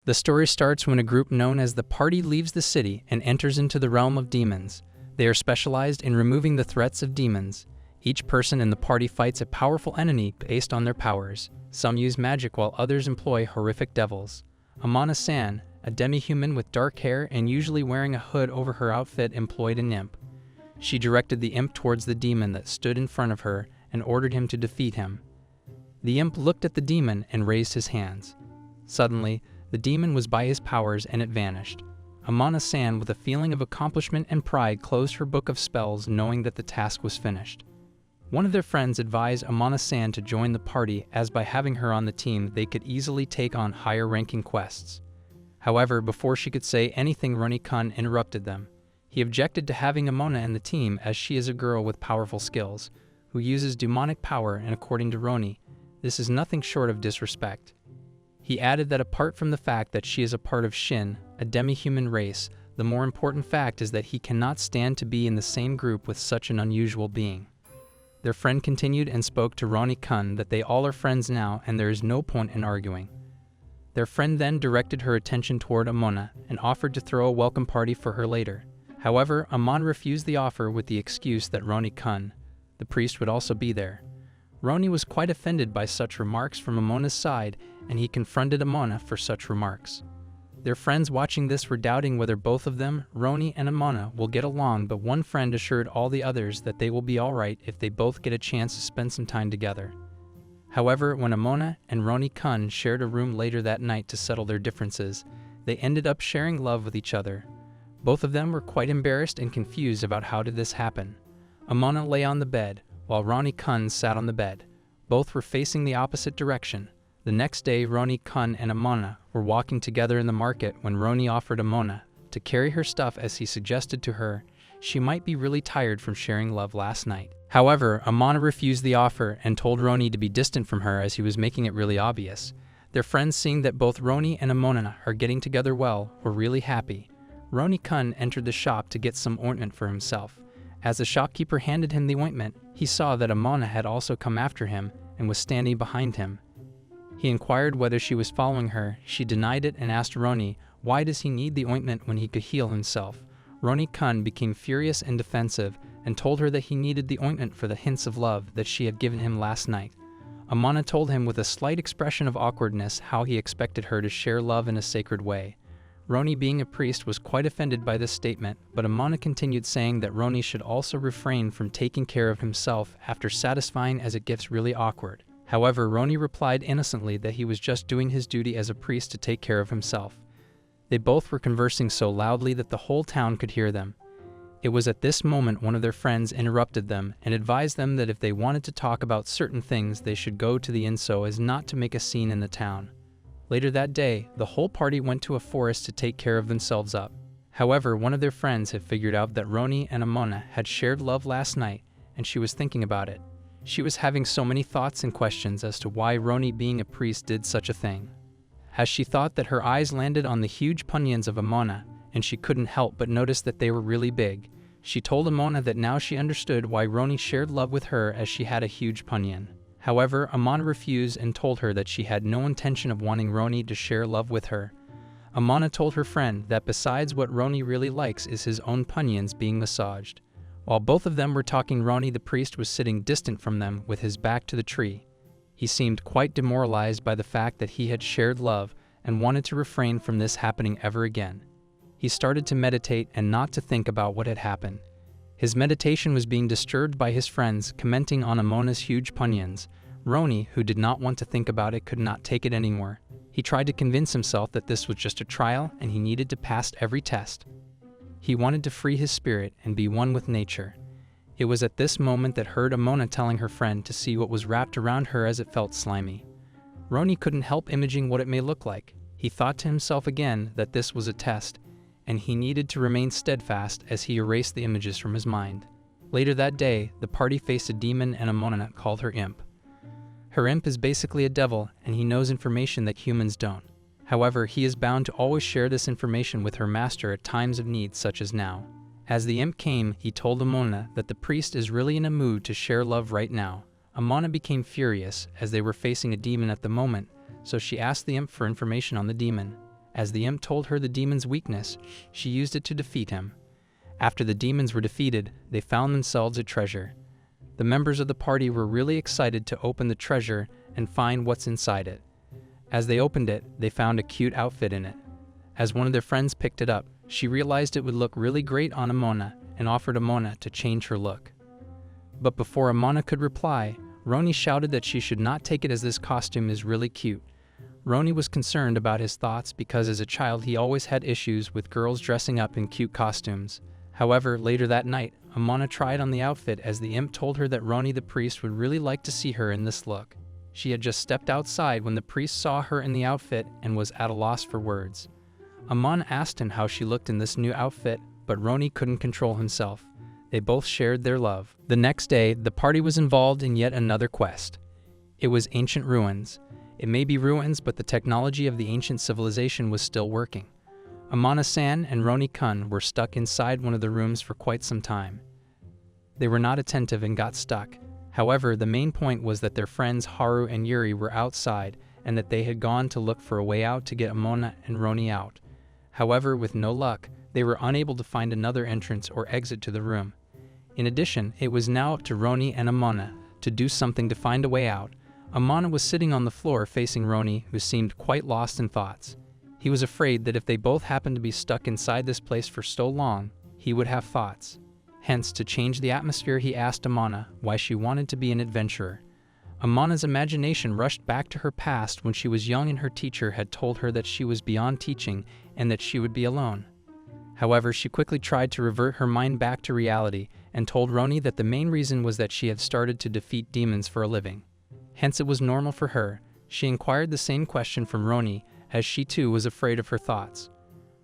The story starts when a group known as the Party leaves the city and enters into the realm of demons. They are specialized in removing the threats of demons. Each person in the party fights a powerful enemy based on their powers. Some use magic while others employ horrific devils. Amona-san, a demi-human with dark hair and usually wearing a hood over her outfit, employed an imp. She directed the imp towards the demon that stood in front of her and ordered him to defeat him. The imp looked at the demon and raised his hands. Suddenly, the demon was by his powers and it vanished. Amona-san, with a feeling of accomplishment and pride, closed her book of spells knowing that the task was finished. One of their friends advised Amona-san to join the party, as by having her on the team they could easily take on higher-ranking quests. However, before she could say anything, Roni-kun interrupted them. He objected to having Amona in the team as she is a girl with powerful skills, who uses demonic power, and according to Roni, this is nothing short of disrespect. He added that apart from the fact that she is a part of Shin, a demi-human race, the more important fact is that he cannot stand to be in the same group with such an unusual being. Their friend continued and spoke to Roni-kun that they all are friends now and there is no point in arguing. Their friend then directed her attention toward Amona and offered to throw a welcome party for her later. However, Amona refused the offer with the excuse that Roni-kun, the priest, would also be there. Roni was quite offended by such remarks from Amona's side, and he confronted Amona for such remarks. Their friends watching this were doubting whether both of them, Roni and Amona, will get along, but one friend assured all the others that they will be alright if they both get a chance to spend some time together. However, when Amona and Roni-kun shared a room later that night to settle their differences, they ended up sharing love with each other. Both of them were quite embarrassed and confused about how did this happen. Amona lay on the bed, while Roni-kun sat on the bed. Both were facing the opposite direction. The next day, Roni-kun and Amona were walking together in the market when Roni offered Amona to carry her stuff as he suggested to her she might be really tired from sharing love last night. However, Amona refused the offer and told Roni to be distant from her as he was making it really obvious. Their friends, seeing that both Roni and Amona are getting together well, were really happy. Roni-kun entered the shop to get some ointment for himself. As the shopkeeper handed him the ointment, he saw that Amona had also come after him and was standing behind him. He inquired whether she was following her. She denied it and asked Roni, why does he need the ointment when he could heal himself? Roni-kun became furious and defensive and told her that he needed the ointment for the hints of love that she had given him last night. Amona told him with a slight expression of awkwardness how he expected her to share love in a sacred way. Roni, being a priest, was quite offended by this statement, but Amona continued saying that Roni should also refrain from taking care of himself after satisfying, as it gets really awkward. However, Roni replied innocently that he was just doing his duty as a priest to take care of himself. They both were conversing so loudly that the whole town could hear them. It was at this moment one of their friends interrupted them and advised them that if they wanted to talk about certain things, they should go to the inn so as not to make a scene in the town. Later that day, the whole party went to a forest to take care of themselves up. However, one of their friends had figured out that Roni and Amona had shared love last night, and she was thinking about it. She was having so many thoughts and questions as to why Roni, being a priest, did such a thing. As she thought that, her eyes landed on the huge punions of Amona, and she couldn't help but notice that they were really big. She told Amona that now she understood why Roni shared love with her, as she had a huge punion. However, Amona refused and told her that she had no intention of wanting Roni to share love with her. Amona told her friend that besides, what Roni really likes is his own punions being massaged. While both of them were talking, Roni the priest was sitting distant from them with his back to the tree. He seemed quite demoralized by the fact that he had shared love and wanted to refrain from this happening ever again. He started to meditate and not to think about what had happened. His meditation was being disturbed by his friends commenting on Amona's huge punions. Roni, who did not want to think about it, could not take it anymore. He tried to convince himself that this was just a trial and he needed to pass every test. He wanted to free his spirit and be one with nature. It was at this moment that heard Amona telling her friend to see what was wrapped around her as it felt slimy. Roni couldn't help imagining what it may look like. He thought to himself again that this was a test, and he needed to remain steadfast as he erased the images from his mind. Later that day, the party faced a demon and Amona called her Imp. Her Imp is basically a devil, and he knows information that humans don't. However, he is bound to always share this information with her master at times of need such as now. As the Imp came, he told Amona that the priest is really in a mood to share love right now. Amona became furious as they were facing a demon at the moment, so she asked the Imp for information on the demon. As the imp told her the demon's weakness, she used it to defeat him. After the demons were defeated, they found themselves a treasure. The members of the party were really excited to open the treasure and find what's inside it. As they opened it, they found a cute outfit in it. As one of their friends picked it up, she realized it would look really great on Amona and offered Amona to change her look. But before Amona could reply, Roni shouted that she should not take it as this costume is really cute. Roni was concerned about his thoughts because as a child he always had issues with girls dressing up in cute costumes. However, later that night, Amona tried on the outfit as the imp told her that Roni the priest would really like to see her in this look. She had just stepped outside when the priest saw her in the outfit and was at a loss for words. Amona asked him how she looked in this new outfit, but Roni couldn't control himself. They both shared their love. The next day, the party was involved in yet another quest. It was ancient ruins. It may be ruins, but the technology of the ancient civilization was still working. Amona-san and Roni-kun were stuck inside one of the rooms for quite some time. They were not attentive and got stuck. However, the main point was that their friends Haru and Yuri were outside and that they had gone to look for a way out to get Amona and Roni out. However, with no luck, they were unable to find another entrance or exit to the room. In addition, it was now up to Roni and Amona to do something to find a way out. Amona was sitting on the floor facing Roni, who seemed quite lost in thoughts. He was afraid that if they both happened to be stuck inside this place for so long, he would have thoughts. Hence, to change the atmosphere, he asked Amona why she wanted to be an adventurer. Amona's imagination rushed back to her past when she was young and her teacher had told her that she was beyond teaching and that she would be alone. However, she quickly tried to revert her mind back to reality and told Roni that the main reason was that she had started to defeat demons for a living. Hence, it was normal for her. She inquired the same question from Roni, as she too was afraid of her thoughts.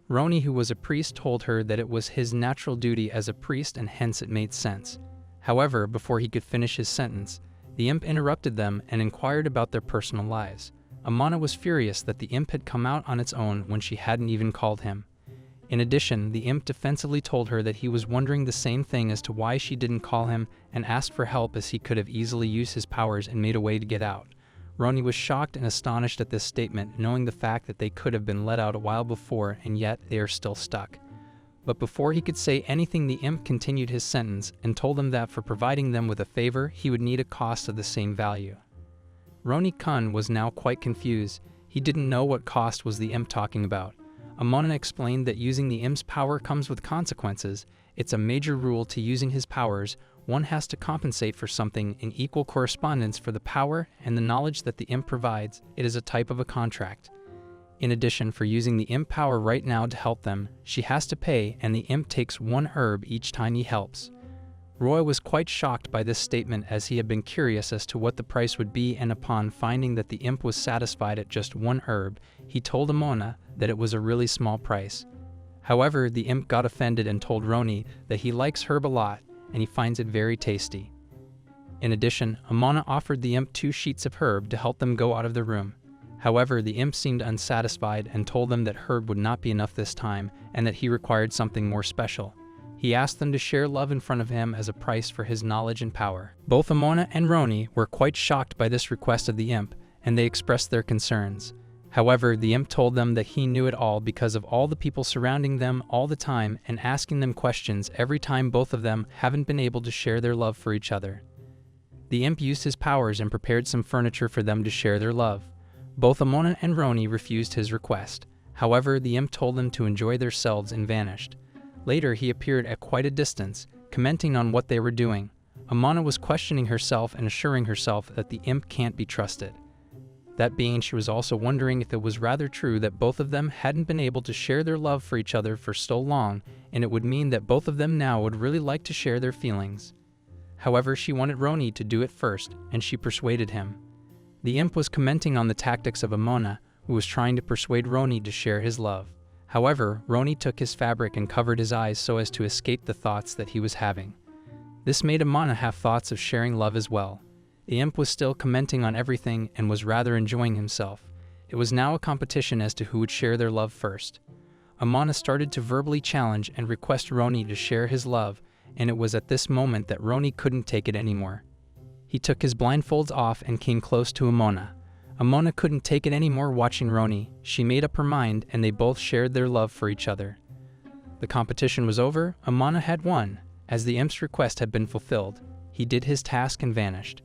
Roni, who was a priest, told her that it was his natural duty as a priest and hence it made sense. However, before he could finish his sentence, the imp interrupted them and inquired about their personal lives. Amona was furious that the imp had come out on its own when she hadn't even called him. In addition, the imp defensively told her that he was wondering the same thing as to why she didn't call him and asked for help as he could have easily used his powers and made a way to get out. Roni was shocked and astonished at this statement, knowing the fact that they could have been let out a while before and yet they are still stuck. But before he could say anything, the imp continued his sentence and told them that for providing them with a favor, he would need a cost of the same value. Roni-kun was now quite confused. He didn't know what cost was the imp talking about. Amona explained that using the imp's power comes with consequences. It's a major rule to using his powers. One has to compensate for something in equal correspondence for the power and the knowledge that the imp provides. It is a type of a contract. In addition, for using the imp power right now to help them, she has to pay, and the imp takes 1 herb each time he helps. Roy was quite shocked by this statement as he had been curious as to what the price would be, and upon finding that the imp was satisfied at just 1 herb, he told Amona that it was a really small price. However, the imp got offended and told Roni that he likes herb a lot and he finds it very tasty. In addition, Amona offered the imp 2 sheets of herb to help them go out of the room. However, the imp seemed unsatisfied and told them that herb would not be enough this time and that he required something more special. He asked them to share love in front of him as a price for his knowledge and power. Both Amona and Roni were quite shocked by this request of the imp, and they expressed their concerns. However, the imp told them that he knew it all because of all the people surrounding them all the time and asking them questions every time both of them haven't been able to share their love for each other. The imp used his powers and prepared some furniture for them to share their love. Both Amona and Roni refused his request. However, the imp told them to enjoy themselves and vanished. Later, he appeared at quite a distance, commenting on what they were doing. Amona was questioning herself and assuring herself that the imp can't be trusted. That being, she was also wondering if it was rather true that both of them hadn't been able to share their love for each other for so long, and it would mean that both of them now would really like to share their feelings. However, she wanted Roni to do it first, and she persuaded him. The imp was commenting on the tactics of Amona, who was trying to persuade Roni to share his love. However, Roni took his fabric and covered his eyes so as to escape the thoughts that he was having. This made Amona have thoughts of sharing love as well. The imp was still commenting on everything and was rather enjoying himself. It was now a competition as to who would share their love first. Amona started to verbally challenge and request Roni to share his love, and it was at this moment that Roni couldn't take it anymore. He took his blindfolds off and came close to Amona. Amona couldn't take it anymore watching Roni. She made up her mind, and they both shared their love for each other. The competition was over. Amona had won, as the imp's request had been fulfilled. He did his task and vanished.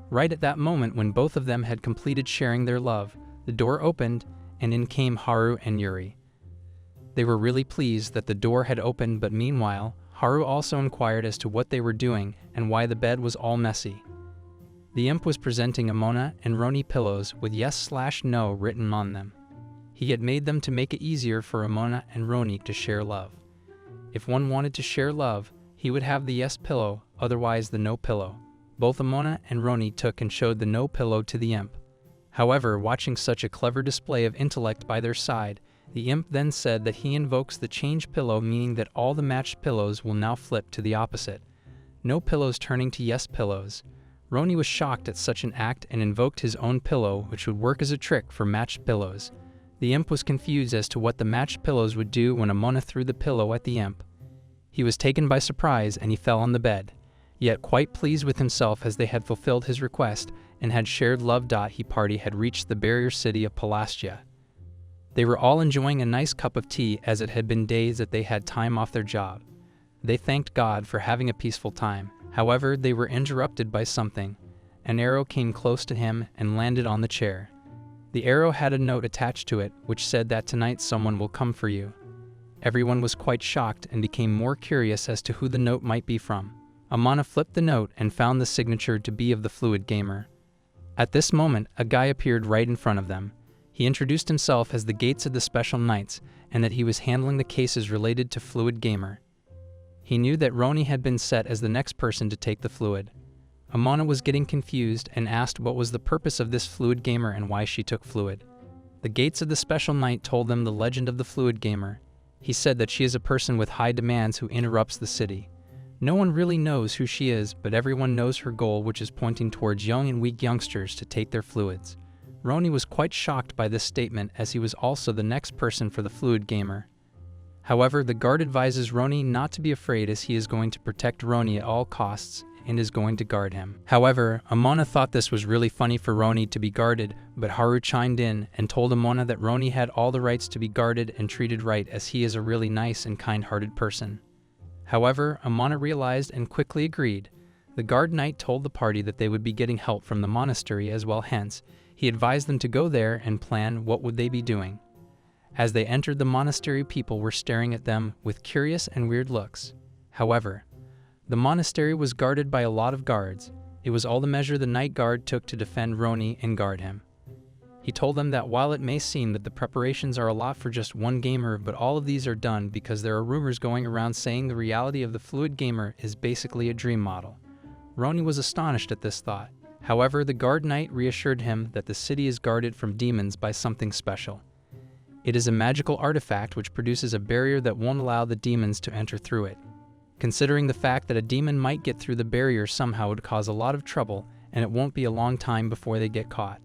Right at that moment, when both of them had completed sharing their love, the door opened, and in came Haru and Yuri. They were really pleased that the door had opened, but meanwhile, Haru also inquired as to what they were doing and why the bed was all messy. The imp was presenting Amona and Roni pillows with yes/no written on them. He had made them to make it easier for Amona and Roni to share love. If one wanted to share love, he would have the yes pillow, otherwise the no pillow. Both Amona and Roni took and showed the no pillow to the imp. However, watching such a clever display of intellect by their side, the imp then said that he invokes the change pillow, meaning that all the matched pillows will now flip to the opposite. No pillows turning to yes pillows. Roni was shocked at such an act and invoked his own pillow, which would work as a trick for matched pillows. The imp was confused as to what the matched pillows would do when Amona threw the pillow at the imp. He was taken by surprise and he fell on the bed, yet quite pleased with himself as they had fulfilled his request and had shared love. He party had reached the barrier city of Palastia. They were all enjoying a nice cup of tea, as it had been days that they had time off their job. They thanked God for having a peaceful time. However, they were interrupted by something. An arrow came close to him and landed on the chair. The arrow had a note attached to it, which said that tonight someone will come for you. Everyone was quite shocked and became more curious as to who the note might be from. Amona flipped the note and found the signature to be of the Fluid Gamer. At this moment, a guy appeared right in front of them. He introduced himself as the Gates of the Special Knights and that he was handling the cases related to Fluid Gamer. He knew that Roni had been set as the next person to take the fluid. Amona was getting confused and asked what was the purpose of this Fluid Gamer and why she took fluid. The Gates of the Special Knight told them the legend of the Fluid Gamer. He said that she is a person with high demands who interrupts the city. No one really knows who she is, but everyone knows her goal, which is pointing towards young and weak youngsters to take their fluids. Roni was quite shocked by this statement, as he was also the next person for the Fluid Gamer. However, the guard advises Roni not to be afraid, as he is going to protect Roni at all costs and is going to guard him. However, Amona thought this was really funny for Roni to be guarded, but Haru chimed in and told Amona that Roni had all the rights to be guarded and treated right, as he is a really nice and kind-hearted person. However, Amona realized and quickly agreed. The guard knight told the party that they would be getting help from the monastery as well, hence, he advised them to go there and plan what would they be doing. As they entered the monastery, people were staring at them with curious and weird looks. However, the monastery was guarded by a lot of guards. It was all the measure the night guard took to defend Roni and guard him. He told them that while it may seem that the preparations are a lot for just one gamer, but all of these are done because there are rumors going around saying the reality of the Fluid Gamer is basically a dream model. Roni was astonished at this thought. However, the guard knight reassured him that the city is guarded from demons by something special. It is a magical artifact which produces a barrier that won't allow the demons to enter through it. Considering the fact that a demon might get through the barrier somehow would cause a lot of trouble, and it won't be a long time before they get caught.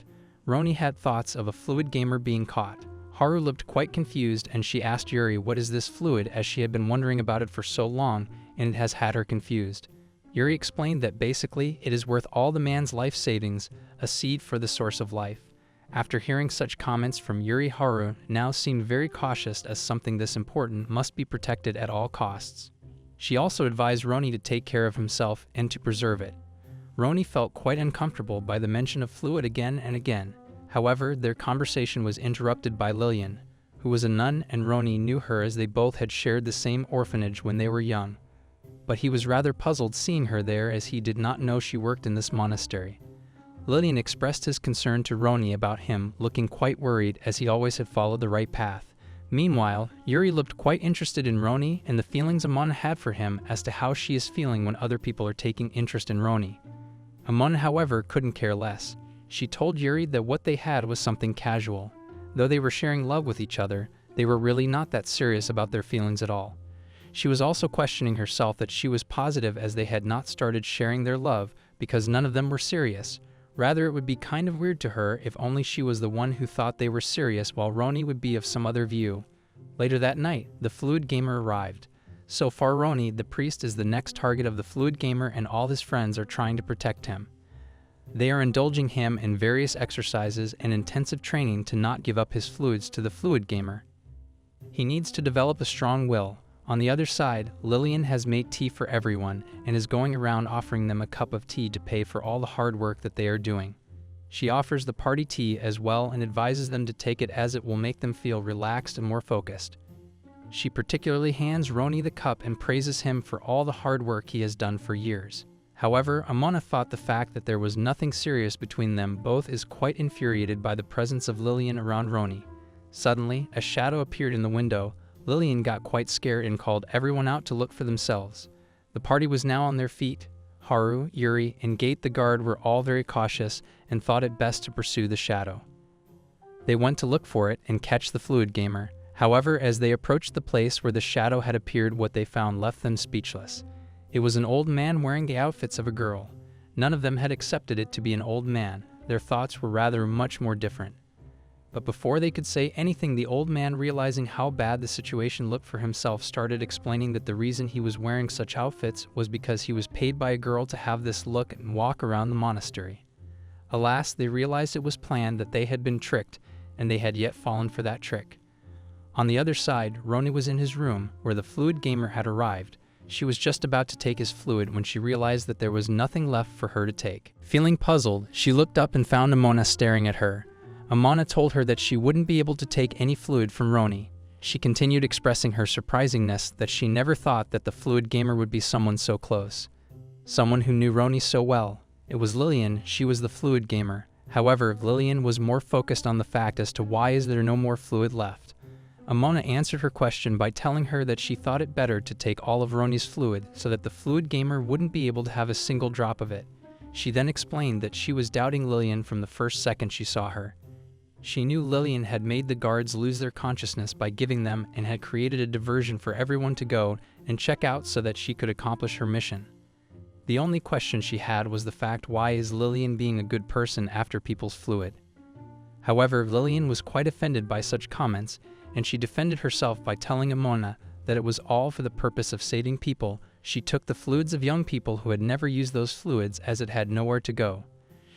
Roni had thoughts of a Fluid Gamer being caught. Haru looked quite confused, and she asked Yuri what is this fluid, as she had been wondering about it for so long and it has had her confused. Yuri explained that basically it is worth all the man's life savings, a seed for the source of life. After hearing such comments from Yuri, Haru now seemed very cautious, as something this important must be protected at all costs. She also advised Roni to take care of himself and to preserve it. Roni felt quite uncomfortable by the mention of fluid again and again. However, their conversation was interrupted by Lillian, who was a nun, and Roni knew her as they both had shared the same orphanage when they were young. But he was rather puzzled seeing her there, as he did not know she worked in this monastery. Lillian expressed his concern to Roni about him, looking quite worried, as he always had followed the right path. Meanwhile, Yuri looked quite interested in Roni and the feelings Amona had for him, as to how she is feeling when other people are taking interest in Roni. Amona, however, couldn't care less. She told Yuri that what they had was something casual. Though they were sharing love with each other, they were really not that serious about their feelings at all. She was also questioning herself that she was positive, as they had not started sharing their love because none of them were serious. Rather, it would be kind of weird to her if only she was the one who thought they were serious, while Roni would be of some other view. Later that night, the Fluid Gamer arrived. So far, Roni, the priest, is the next target of the Fluid Gamer, and all his friends are trying to protect him. They are indulging him in various exercises and intensive training to not give up his fluids to the fluid gamer. He needs to develop a strong will. On the other side, Lillian has made tea for everyone and is going around offering them a cup of tea to pay for all the hard work that they are doing. She offers the party tea as well and advises them to take it as it will make them feel relaxed and more focused. She particularly hands Roni the cup and praises him for all the hard work he has done for years. However, Amona thought the fact that there was nothing serious between them both is quite infuriated by the presence of Lillian around Roni. Suddenly, a shadow appeared in the window. Lillian got quite scared and called everyone out to look for themselves. The party was now on their feet. Haru, Yuri, and Gate the guard were all very cautious and thought it best to pursue the shadow. They went to look for it and catch the fluid gamer. However, as they approached the place where the shadow had appeared, what they found left them speechless. It was an old man wearing the outfits of a girl. None of them had accepted it to be an old man. Their thoughts were rather much more different. But before they could say anything, the old man, realizing how bad the situation looked for himself, started explaining that the reason he was wearing such outfits was because he was paid by a girl to have this look and walk around the monastery. Alas, they realized it was planned, that they had been tricked, and they had yet fallen for that trick. On the other side, Roni was in his room, where the fluid gamer had arrived. She was just about to take his fluid when she realized that there was nothing left for her to take. Feeling puzzled, she looked up and found Amona staring at her. Amona told her that she wouldn't be able to take any fluid from Roni. She continued expressing her surprisingness that she never thought that the fluid gamer would be someone so close. Someone who knew Roni so well. It was Lillian, she was the fluid gamer. However, Lillian was more focused on the fact as to why is there no more fluid left. Amona answered her question by telling her that she thought it better to take all of Roni's fluid so that the fluid gamer wouldn't be able to have a single drop of it. She then explained that she was doubting Lillian from the first second she saw her. She knew Lillian had made the guards lose their consciousness by giving them and had created a diversion for everyone to go and check out so that she could accomplish her mission. The only question she had was the fact, why is Lillian being a good person after people's fluid? However, Lillian was quite offended by such comments, and she defended herself by telling Amona that it was all for the purpose of saving people. She took the fluids of young people who had never used those fluids as it had nowhere to go.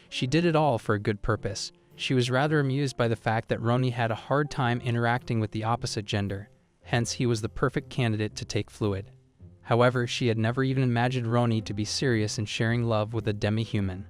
She did it all for a good purpose. She was rather amused by the fact that Roni had a hard time interacting with the opposite gender, hence he was the perfect candidate to take fluid. However, she had never even imagined Roni to be serious in sharing love with a demi-human.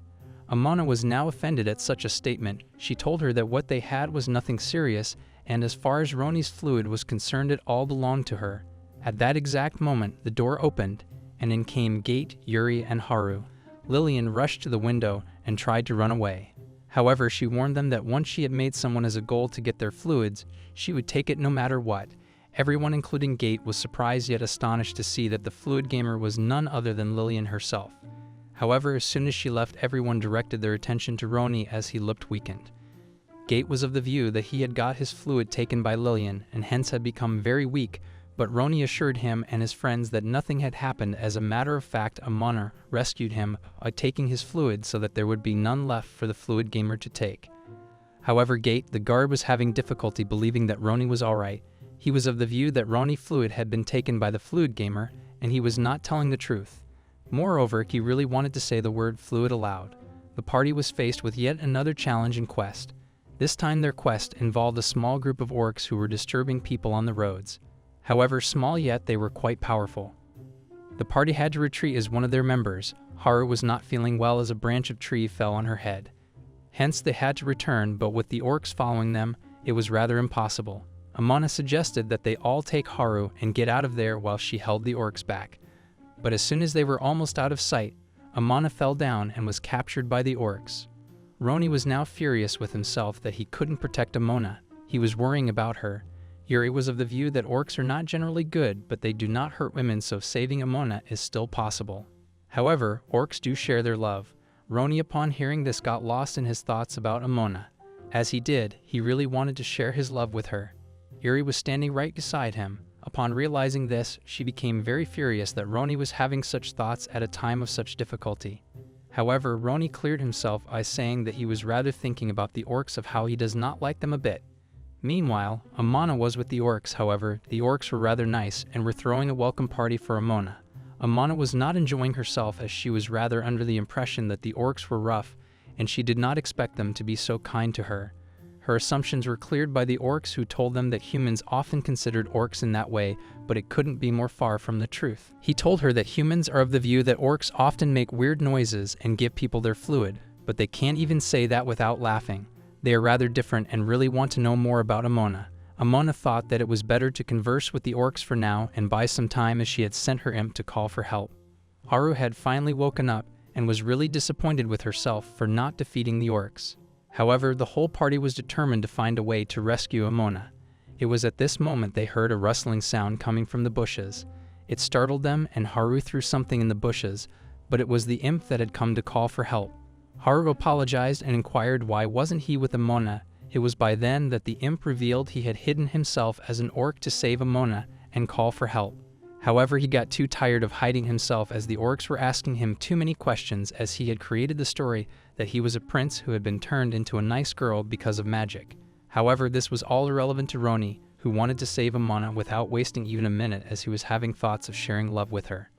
Amona was now offended at such a statement. She told her that what they had was nothing serious, and as far as Roni's fluid was concerned, it all belonged to her. At that exact moment, the door opened, and in came Gate, Yuri, and Haru. Lillian rushed to the window and tried to run away. However, she warned them that once she had made someone as a goal to get their fluids, she would take it no matter what. Everyone, including Gate, was surprised yet astonished to see that the fluid gamer was none other than Lillian herself. However, as soon as she left, everyone directed their attention to Roni as he looked weakened. Gate was of the view that he had got his fluid taken by Lillian and hence had become very weak, but Roni assured him and his friends that nothing had happened. As a matter of fact, Amona rescued him by taking his fluid so that there would be none left for the fluid gamer to take. However, Gate, the guard, was having difficulty believing that Roni was alright. He was of the view that Roni's fluid had been taken by the fluid gamer, and he was not telling the truth. Moreover, he really wanted to say the word fluid aloud. The party was faced with yet another challenge and quest. This time their quest involved a small group of orcs who were disturbing people on the roads. However, small yet they were quite powerful. The party had to retreat as one of their members, Haru, was not feeling well as a branch of tree fell on her head. Hence they had to return, but with the orcs following them, it was rather impossible. Amona suggested that they all take Haru and get out of there while she held the orcs back. But as soon as they were almost out of sight, Amona fell down and was captured by the orcs. Roni was now furious with himself that he couldn't protect Amona. He was worrying about her. Yuri was of the view that orcs are not generally good, but they do not hurt women, so saving Amona is still possible. However, orcs do share their love. Roni, upon hearing this, got lost in his thoughts about Amona. As he did, he really wanted to share his love with her. Yuri was standing right beside him. Upon realizing this, she became very furious that Roni was having such thoughts at a time of such difficulty. However, Roni cleared himself by saying that he was rather thinking about the orcs, of how he does not like them a bit. Meanwhile, Amona was with the orcs. However, the orcs were rather nice and were throwing a welcome party for Amona. Amona was not enjoying herself as she was rather under the impression that the orcs were rough and she did not expect them to be so kind to her. Her assumptions were cleared by the orcs, who told them that humans often considered orcs in that way, but it couldn't be more far from the truth. He told her that humans are of the view that orcs often make weird noises and give people their fluid, but they can't even say that without laughing. They are rather different and really want to know more about Amona. Amona thought that it was better to converse with the orcs for now and buy some time, as she had sent her imp to call for help. Haru had finally woken up and was really disappointed with herself for not defeating the orcs. However, the whole party was determined to find a way to rescue Amona. It was at this moment they heard a rustling sound coming from the bushes. It startled them, and Haru threw something in the bushes, but it was the imp that had come to call for help. Haru apologized and inquired why wasn't he with Amona. It was by then that the imp revealed he had hidden himself as an orc to save Amona and call for help. However, he got too tired of hiding himself, as the orcs were asking him too many questions, as he had created the story that he was a prince who had been turned into a nice girl because of magic. However, this was all irrelevant to Roni, who wanted to save Amona without wasting even a minute, as he was having thoughts of sharing love with her.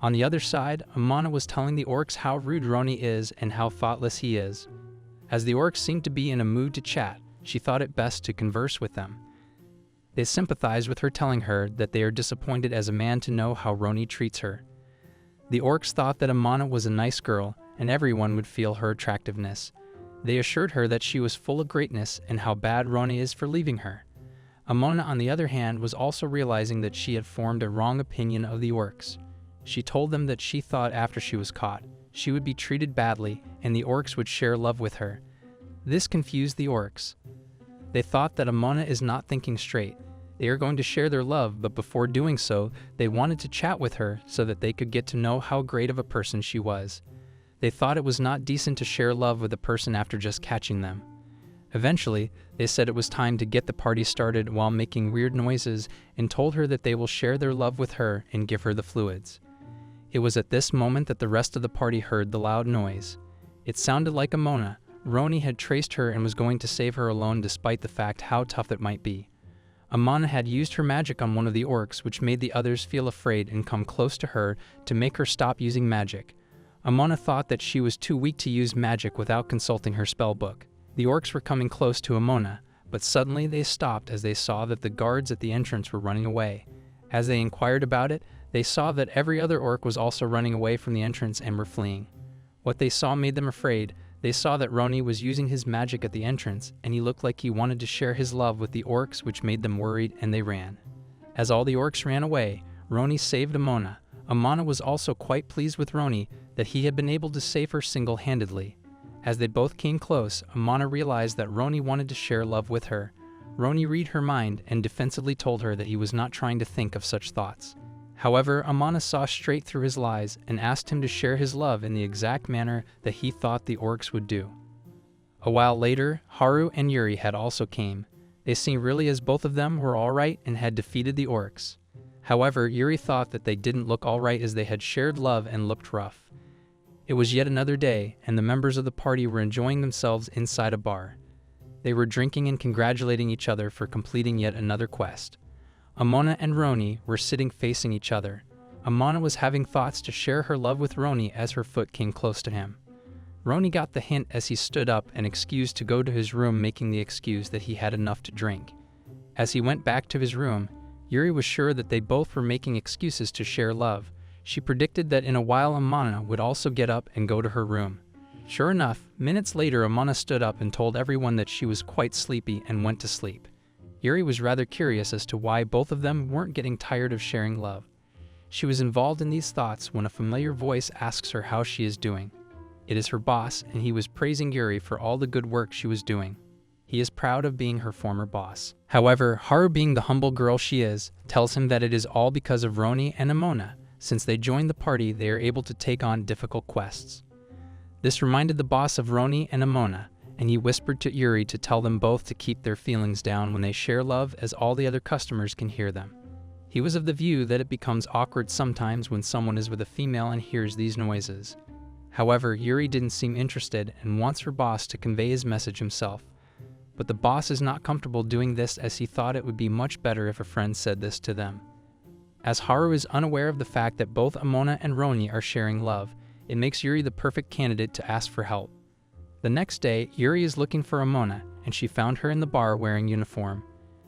On the other side, Amona was telling the orcs how rude Roni is and how thoughtless he is. As the orcs seemed to be in a mood to chat, she thought it best to converse with them. They sympathized with her, telling her that they are disappointed as a man to know how Roni treats her. The orcs thought that Amona was a nice girl, and everyone would feel her attractiveness. They assured her that she was full of greatness and how bad Roni is for leaving her. Amona, on the other hand, was also realizing that she had formed a wrong opinion of the orcs. She told them that she thought after she was caught, she would be treated badly and the orcs would share love with her. This confused the orcs. They thought that Amona is not thinking straight. They are going to share their love, but before doing so, they wanted to chat with her so that they could get to know how great of a person she was. They thought it was not decent to share love with a person after just catching them. Eventually, they said it was time to get the party started while making weird noises, and told her that they will share their love with her and give her the fluids. It was at this moment that the rest of the party heard the loud noise. It sounded like Amona. Roni had traced her and was going to save her alone, despite the fact how tough it might be. Amona had used her magic on one of the orcs, which made the others feel afraid and come close to her to make her stop using magic. Amona thought that she was too weak to use magic without consulting her spellbook. The orcs were coming close to Amona, but suddenly they stopped as they saw that the guards at the entrance were running away. As they inquired about it, they saw that every other orc was also running away from the entrance and were fleeing. What they saw made them afraid. They saw that Roni was using his magic at the entrance, and he looked like he wanted to share his love with the orcs, which made them worried, and they ran. As all the orcs ran away, Roni saved Amona. Amona was also quite pleased with Roni that he had been able to save her single-handedly. As they both came close, Amona realized that Roni wanted to share love with her. Roni read her mind and defensively told her that he was not trying to think of such thoughts. However, Amona saw straight through his lies and asked him to share his love in the exact manner that he thought the orcs would do. A while later, Haru and Yuri had also came. They seemed really as both of them were alright and had defeated the orcs. However, Yuri thought that they didn't look alright, as they had shared love and looked rough. It was yet another day, and the members of the party were enjoying themselves inside a bar. They were drinking and congratulating each other for completing yet another quest. Amona and Roni were sitting facing each other. Amona was having thoughts to share her love with Roni as her foot came close to him. Roni got the hint as he stood up and excused to go to his room, making the excuse that he had enough to drink. As he went back to his room, Yuri was sure that they both were making excuses to share love. She predicted that in a while Amona would also get up and go to her room. Sure enough, minutes later Amona stood up and told everyone that she was quite sleepy and went to sleep. Yuri was rather curious as to why both of them weren't getting tired of sharing love. She was involved in these thoughts when a familiar voice asks her how she is doing. It is her boss, and he was praising Yuri for all the good work she was doing. He is proud of being her former boss. However, Haru, being the humble girl she is, tells him that it is all because of Roni and Amona. Since they joined the party, they are able to take on difficult quests. This reminded the boss of Roni and Amona, and he whispered to Yuri to tell them both to keep their feelings down when they share love, as all the other customers can hear them. He was of the view that it becomes awkward sometimes when someone is with a female and hears these noises. However, Yuri didn't seem interested and wants her boss to convey his message himself. But the boss is not comfortable doing this, as he thought it would be much better if a friend said this to them. As Haru is unaware of the fact that both Amona and Roni are sharing love, it makes Yuri the perfect candidate to ask for help. The next day, Yuri is looking for Amona, and she found her in the bar wearing uniform.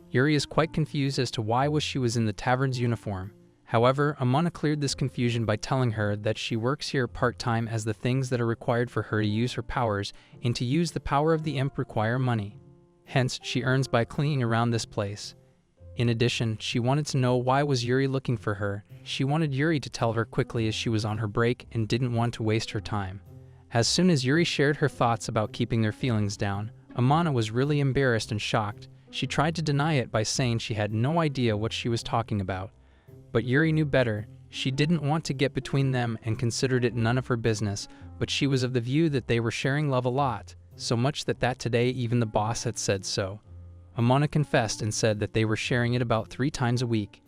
Yuri is quite confused as to why she was in the tavern's uniform. However, Amona cleared this confusion by telling her that she works here part-time as the things that are required for her to use her powers and to use the power of the imp require money. Hence, she earns by cleaning around this place. In addition, she wanted to know why was Yuri looking for her. She wanted Yuri to tell her quickly as she was on her break and didn't want to waste her time. As soon as Yuri shared her thoughts about keeping their feelings down, Amona was really embarrassed and shocked. She tried to deny it by saying she had no idea what she was talking about. But Yuri knew better. She didn't want to get between them and considered it none of her business, but she was of the view that they were sharing love a lot, so much that today even the boss had said so. Amona confessed and said that they were sharing it about 3 times a week.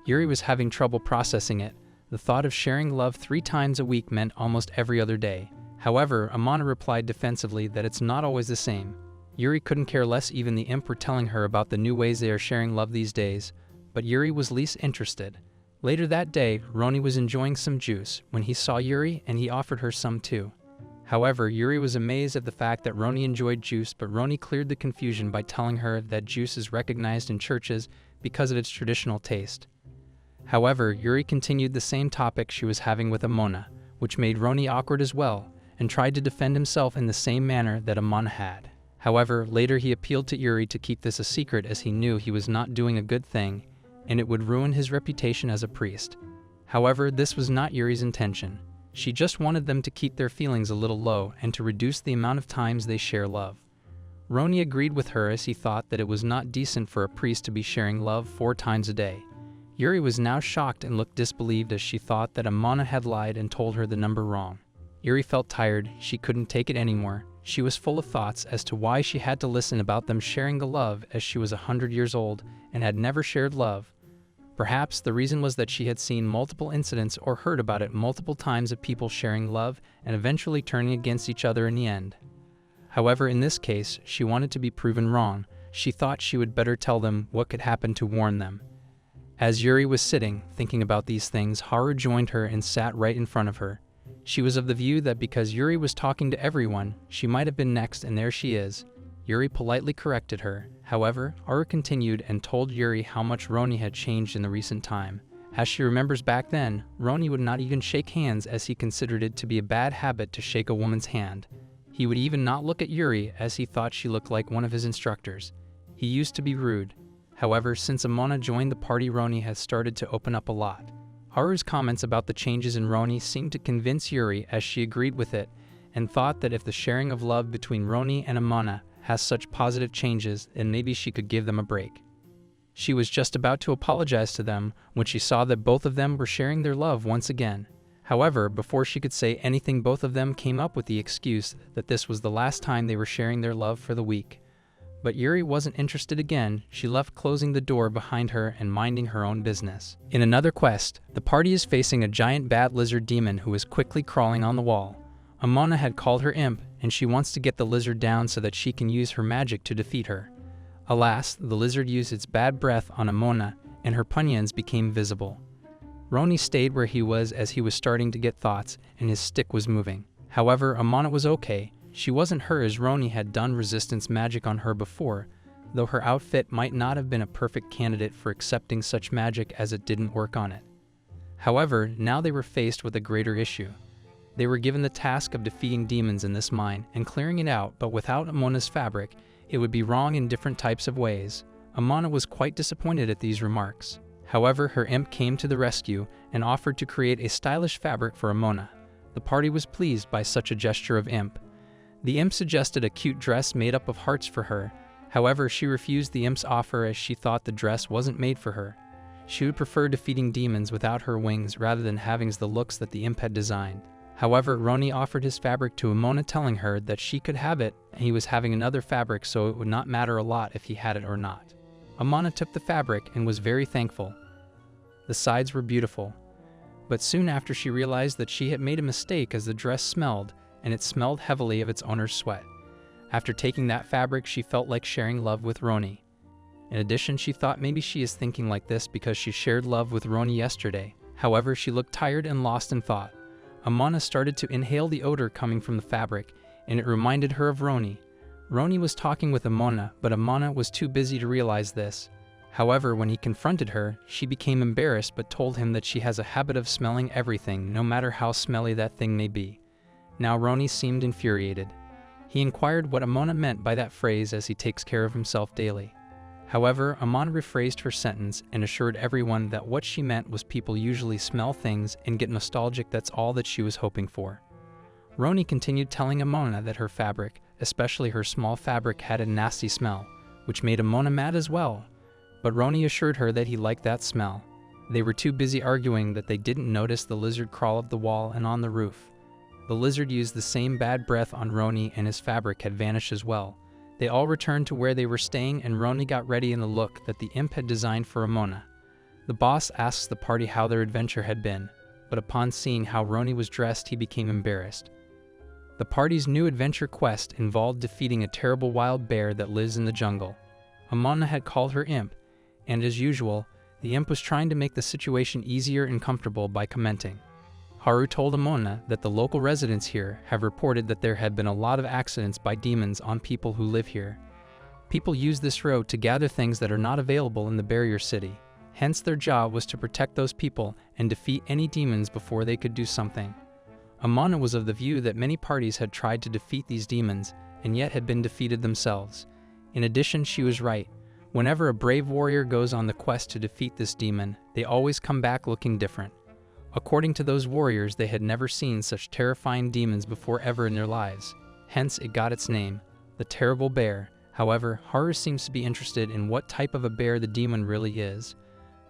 Yuri was having trouble processing it. The thought of sharing love 3 times a week meant almost every other day. However, Amona replied defensively that it's not always the same. Yuri couldn't care less, even the imp were telling her about the new ways they are sharing love these days, but Yuri was least interested. Later that day, Roni was enjoying some juice when he saw Yuri and he offered her some too. However, Yuri was amazed at the fact that Roni enjoyed juice, but Roni cleared the confusion by telling her that juice is recognized in churches because of its traditional taste. However, Yuri continued the same topic she was having with Amona, which made Roni awkward as well, and tried to defend himself in the same manner that Amona had. However, later he appealed to Yuri to keep this a secret as he knew he was not doing a good thing, and it would ruin his reputation as a priest. However, this was not Yuri's intention. She just wanted them to keep their feelings a little low and to reduce the amount of times they share love. Roni agreed with her as he thought that it was not decent for a priest to be sharing love 4 times a day. Yuri was now shocked and looked disbelieved as she thought that Amona had lied and told her the number wrong. Yuri felt tired. She couldn't take it anymore. She was full of thoughts as to why she had to listen about them sharing the love as she was 100 years old and had never shared love. Perhaps the reason was that she had seen multiple incidents or heard about it multiple times of people sharing love and eventually turning against each other in the end. However, in this case, she wanted to be proven wrong. She thought she would better tell them what could happen to warn them. As Yuri was sitting, thinking about these things, Haru joined her and sat right in front of her. She was of the view that because Yuri was talking to everyone, she might have been next, and there she is. Yuri politely corrected her. However, Haru continued and told Yuri how much Roni had changed in the recent time. As she remembers back then, Roni would not even shake hands as he considered it to be a bad habit to shake a woman's hand. He would even not look at Yuri as he thought she looked like one of his instructors. He used to be rude. However, since Amona joined the party, Roni has started to open up a lot. Haru's comments about the changes in Roni seemed to convince Yuri as she agreed with it and thought that if the sharing of love between Roni and Amona has such positive changes, then maybe she could give them a break. She was just about to apologize to them when she saw that both of them were sharing their love once again. However, before she could say anything, both of them came up with the excuse that this was the last time they were sharing their love for the week. But Yuri wasn't interested again. She left, closing the door behind her and minding her own business. In another quest, the party is facing a giant bad lizard demon who is quickly crawling on the wall. Amona had called her imp, and she wants to get the lizard down so that she can use her magic to defeat her. Alas, the lizard used its bad breath on Amona, and her punions became visible. Roni stayed where he was as he was starting to get thoughts, and his stick was moving. However, Amona was okay. She wasn't her as Roni had done resistance magic on her before, though her outfit might not have been a perfect candidate for accepting such magic as it didn't work on it. However, now they were faced with a greater issue. They were given the task of defeating demons in this mine and clearing it out, but without Amona's fabric, it would be wrong in different types of ways. Amona was quite disappointed at these remarks. However, her imp came to the rescue and offered to create a stylish fabric for Amona. The party was pleased by such a gesture of imp. The imp suggested a cute dress made up of hearts for her. However, she refused the imp's offer as she thought the dress wasn't made for her. She would prefer defeating demons without her wings rather than having the looks that the imp had designed. However, Roni offered his fabric to Amona, telling her that she could have it and he was having another fabric, so it would not matter a lot if he had it or not. Amona took the fabric and was very thankful. The sides were beautiful. But soon after, she realized that she had made a mistake as the dress smelled, and it smelled heavily of its owner's sweat. After taking that fabric, she felt like sharing love with Roni. In addition, she thought maybe she is thinking like this because she shared love with Roni yesterday. However, she looked tired and lost in thought. Amona started to inhale the odor coming from the fabric, and it reminded her of Roni. Roni was talking with Amona, but Amona was too busy to realize this. However, when he confronted her, she became embarrassed but told him that she has a habit of smelling everything, no matter how smelly that thing may be. Now Roni seemed infuriated. He inquired what Amona meant by that phrase, as he takes care of himself daily. However, Amona rephrased her sentence and assured everyone that what she meant was people usually smell things and get nostalgic. That's all that she was hoping for. Roni continued telling Amona that her fabric, especially her small fabric, had a nasty smell, which made Amona mad as well. But Roni assured her that he liked that smell. They were too busy arguing that they didn't notice the lizard crawl up the wall and on the roof. The lizard used the same bad breath on Roni, and his fabric had vanished as well. They all returned to where they were staying, and Roni got ready in the look that the imp had designed for Amona. The boss asks the party how their adventure had been, but upon seeing how Roni was dressed, he became embarrassed. The party's new adventure quest involved defeating a terrible wild bear that lives in the jungle. Amona had called her imp, and as usual, the imp was trying to make the situation easier and comfortable by commenting. Haru told Amona that the local residents here have reported that there have been a lot of accidents by demons on people who live here. People use this road to gather things that are not available in the barrier city. Hence their job was to protect those people and defeat any demons before they could do something. Amona was of the view that many parties had tried to defeat these demons and yet had been defeated themselves. In addition, she was right. Whenever a brave warrior goes on the quest to defeat this demon, they always come back looking different. According to those warriors, they had never seen such terrifying demons before ever in their lives. Hence, it got its name, the Terrible Bear. However, Haru seems to be interested in what type of a bear the demon really is.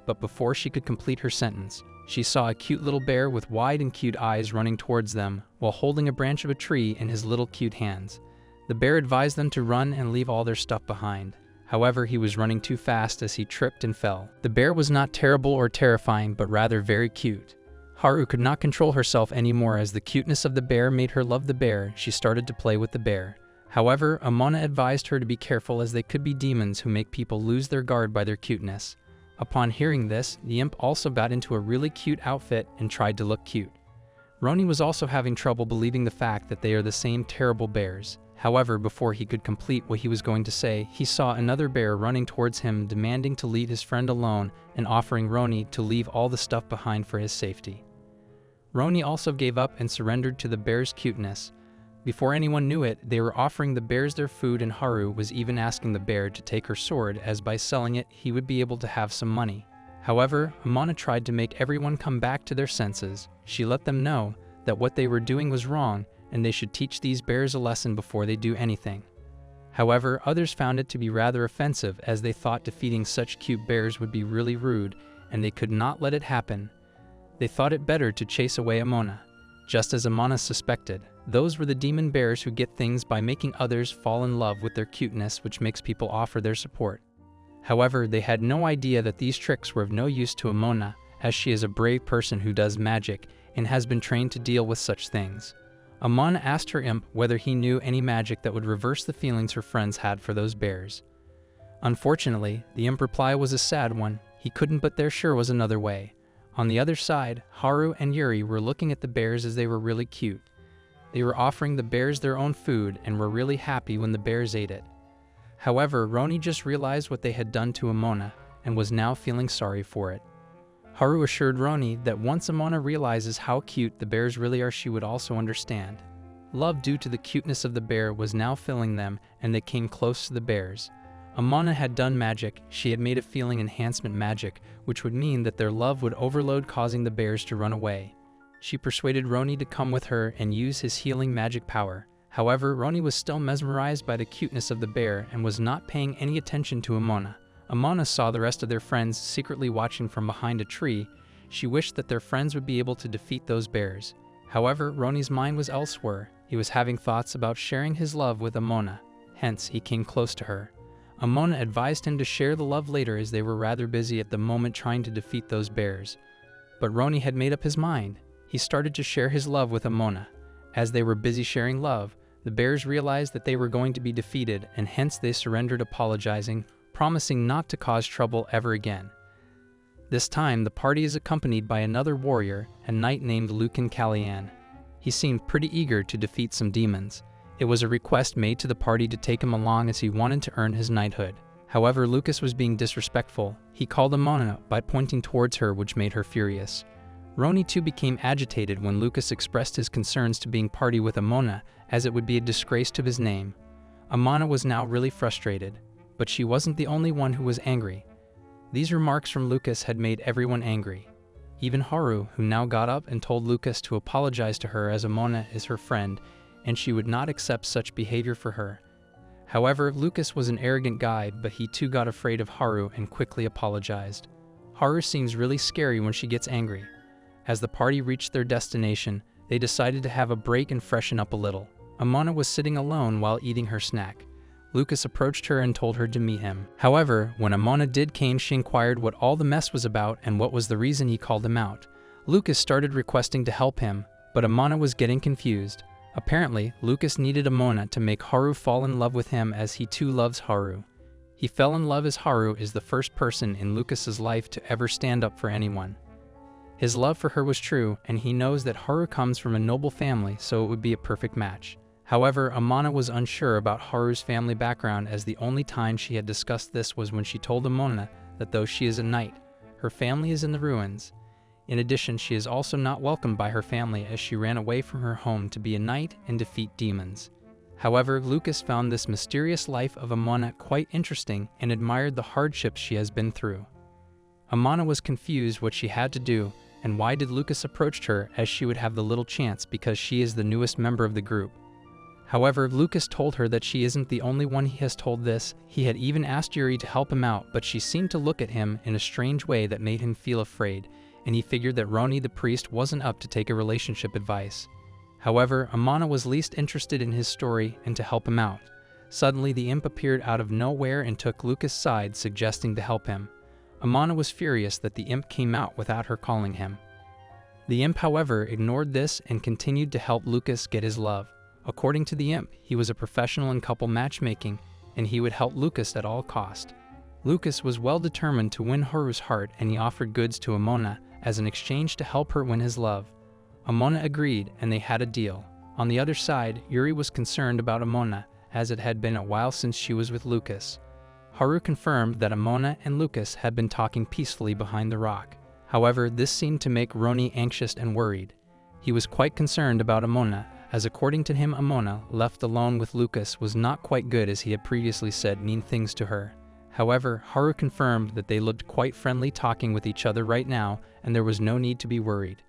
But before she could complete her sentence, she saw a cute little bear with wide and cute eyes running towards them while holding a branch of a tree in his little cute hands. The bear advised them to run and leave all their stuff behind. However, he was running too fast as he tripped and fell. The bear was not terrible or terrifying, but rather very cute. Haru could not control herself anymore as the cuteness of the bear made her love the bear. She started to play with the bear. However, Amona advised her to be careful, as they could be demons who make people lose their guard by their cuteness. Upon hearing this, the imp also got into a really cute outfit and tried to look cute. Roni was also having trouble believing the fact that they are the same terrible bears. However, before he could complete what he was going to say, he saw another bear running towards him, demanding to leave his friend alone and offering Roni to leave all the stuff behind for his safety. Roni also gave up and surrendered to the bear's cuteness. Before anyone knew it, they were offering the bears their food, and Haru was even asking the bear to take her sword, as by selling it, he would be able to have some money. However, Amona tried to make everyone come back to their senses. She let them know that what they were doing was wrong, and they should teach these bears a lesson before they do anything. However, others found it to be rather offensive, as they thought defeating such cute bears would be really rude, and they could not let it happen. They thought it better to chase away Amona. Just as Amona suspected, those were the demon bears who get things by making others fall in love with their cuteness, which makes people offer their support. However, they had no idea that these tricks were of no use to Amona, as she is a brave person who does magic and has been trained to deal with such things. Amona asked her imp whether he knew any magic that would reverse the feelings her friends had for those bears. Unfortunately, the imp reply was a sad one. He couldn't, but there sure was another way. On the other side, Haru and Yuri were looking at the bears as they were really cute. They were offering the bears their own food and were really happy when the bears ate it. However, Roni just realized what they had done to Amona and was now feeling sorry for it. Haru assured Roni that once Amona realizes how cute the bears really are, she would also understand. Love due to the cuteness of the bear was now filling them, and they came close to the bears. Amona had done magic. She had made a feeling enhancement magic, which would mean that their love would overload, causing the bears to run away. She persuaded Roni to come with her and use his healing magic power. However, Roni was still mesmerized by the cuteness of the bear and was not paying any attention to Amona. Amona saw the rest of their friends secretly watching from behind a tree. She wished that their friends would be able to defeat those bears. However, Roni's mind was elsewhere. He was having thoughts about sharing his love with Amona. Hence, he came close to her. Amona advised him to share the love later, as they were rather busy at the moment trying to defeat those bears. But Roni had made up his mind. He started to share his love with Amona. As they were busy sharing love, the bears realized that they were going to be defeated, and hence they surrendered, apologizing, promising not to cause trouble ever again. This time, the party is accompanied by another warrior, a knight named Lucan Calian. He seemed pretty eager to defeat some demons. It was a request made to the party to take him along as he wanted to earn his knighthood. However, Lucas was being disrespectful. He called Amona by pointing towards her, which made her furious. Roni too became agitated when Lucas expressed his concerns to being party with Amona, as it would be a disgrace to his name. Amona was now really frustrated, but she wasn't the only one who was angry. These remarks from Lucas had made everyone angry. Even Haru, who now got up and told Lucas to apologize to her as Amona is her friend, and she would not accept such behavior for her. However, Lucas was an arrogant guy, but he too got afraid of Haru and quickly apologized. Haru seems really scary when she gets angry. As the party reached their destination, they decided to have a break and freshen up a little. Amona was sitting alone while eating her snack. Lucas approached her and told her to meet him. However, when Amona came, she inquired what all the mess was about and what was the reason he called him out. Lucas started requesting to help him, but Amona was getting confused. Apparently, Lucas needed Amona to make Haru fall in love with him as he too loves Haru. He fell in love as Haru is the first person in Lucas's life to ever stand up for anyone. His love for her was true, and he knows that Haru comes from a noble family, so it would be a perfect match. However, Amona was unsure about Haru's family background, as the only time she had discussed this was when she told Amona that though she is a knight, her family is in the ruins. In addition, she is also not welcomed by her family as she ran away from her home to be a knight and defeat demons. However, Lucas found this mysterious life of Amona quite interesting and admired the hardships she has been through. Amona was confused what she had to do and why did Lucas approach her, as she would have the little chance because she is the newest member of the group. However, Lucas told her that she isn't the only one he has told this. He had even asked Yuri to help him out, but she seemed to look at him in a strange way that made him feel afraid, and he figured that Roni the priest wasn't up to take a relationship advice. However, Amona was least interested in his story and to help him out. Suddenly, the imp appeared out of nowhere and took Lucas' side, suggesting to help him. Amona was furious that the imp came out without her calling him. The imp, however, ignored this and continued to help Lucas get his love. According to the imp, he was a professional in couple matchmaking, and he would help Lucas at all cost. Lucas was well determined to win Haru's heart, and he offered goods to Amona as an exchange to help her win his love. Amona agreed, and they had a deal. On the other side, Yuri was concerned about Amona, as it had been a while since she was with Lucas. Haru confirmed that Amona and Lucas had been talking peacefully behind the rock. However, this seemed to make Roni anxious and worried. He was quite concerned about Amona, as according to him, Amona, left alone with Lucas, was not quite good, as he had previously said mean things to her. However, Haru confirmed that they looked quite friendly talking with each other right now, and there was no need to be worried.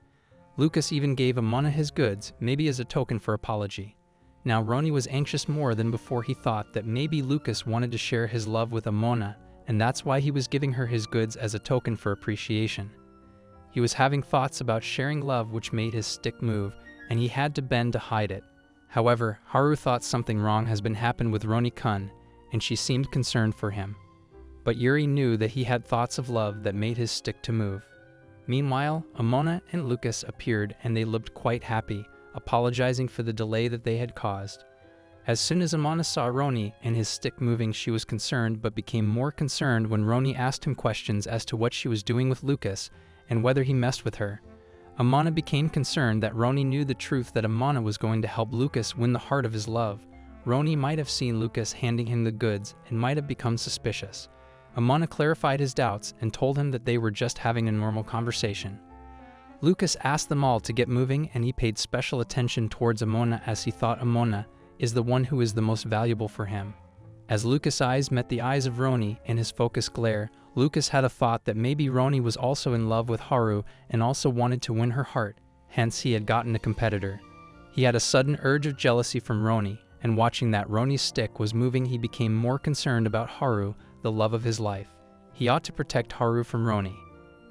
Lucas even gave Amona his goods, maybe as a token for apology. Now Roni was anxious more than before. He thought that maybe Lucas wanted to share his love with Amona, and that's why he was giving her his goods as a token for appreciation. He was having thoughts about sharing love, which made his stick move, and he had to bend to hide it. However, Haru thought something wrong has been happened with Roni-kun, and she seemed concerned for him. But Yuri knew that he had thoughts of love that made his stick to move. Meanwhile, Amona and Lucas appeared, and they looked quite happy, apologizing for the delay that they had caused. As soon as Amona saw Roni and his stick moving, she was concerned, but became more concerned when Roni asked him questions as to what she was doing with Lucas and whether he messed with her. Amona became concerned that Roni knew the truth, that Amona was going to help Lucas win the heart of his love. Roni might have seen Lucas handing him the goods and might have become suspicious. Amona clarified his doubts and told him that they were just having a normal conversation. Lucas asked them all to get moving, and he paid special attention towards Amona, as he thought Amona is the one who is the most valuable for him. As Lucas' eyes met the eyes of Roni in his focused glare, Lucas had a thought that maybe Roni was also in love with Haru and also wanted to win her heart, hence he had gotten a competitor. He had a sudden urge of jealousy from Roni, and watching that Roni's stick was moving, he became more concerned about Haru, the love of his life. He ought to protect Haru from Roni.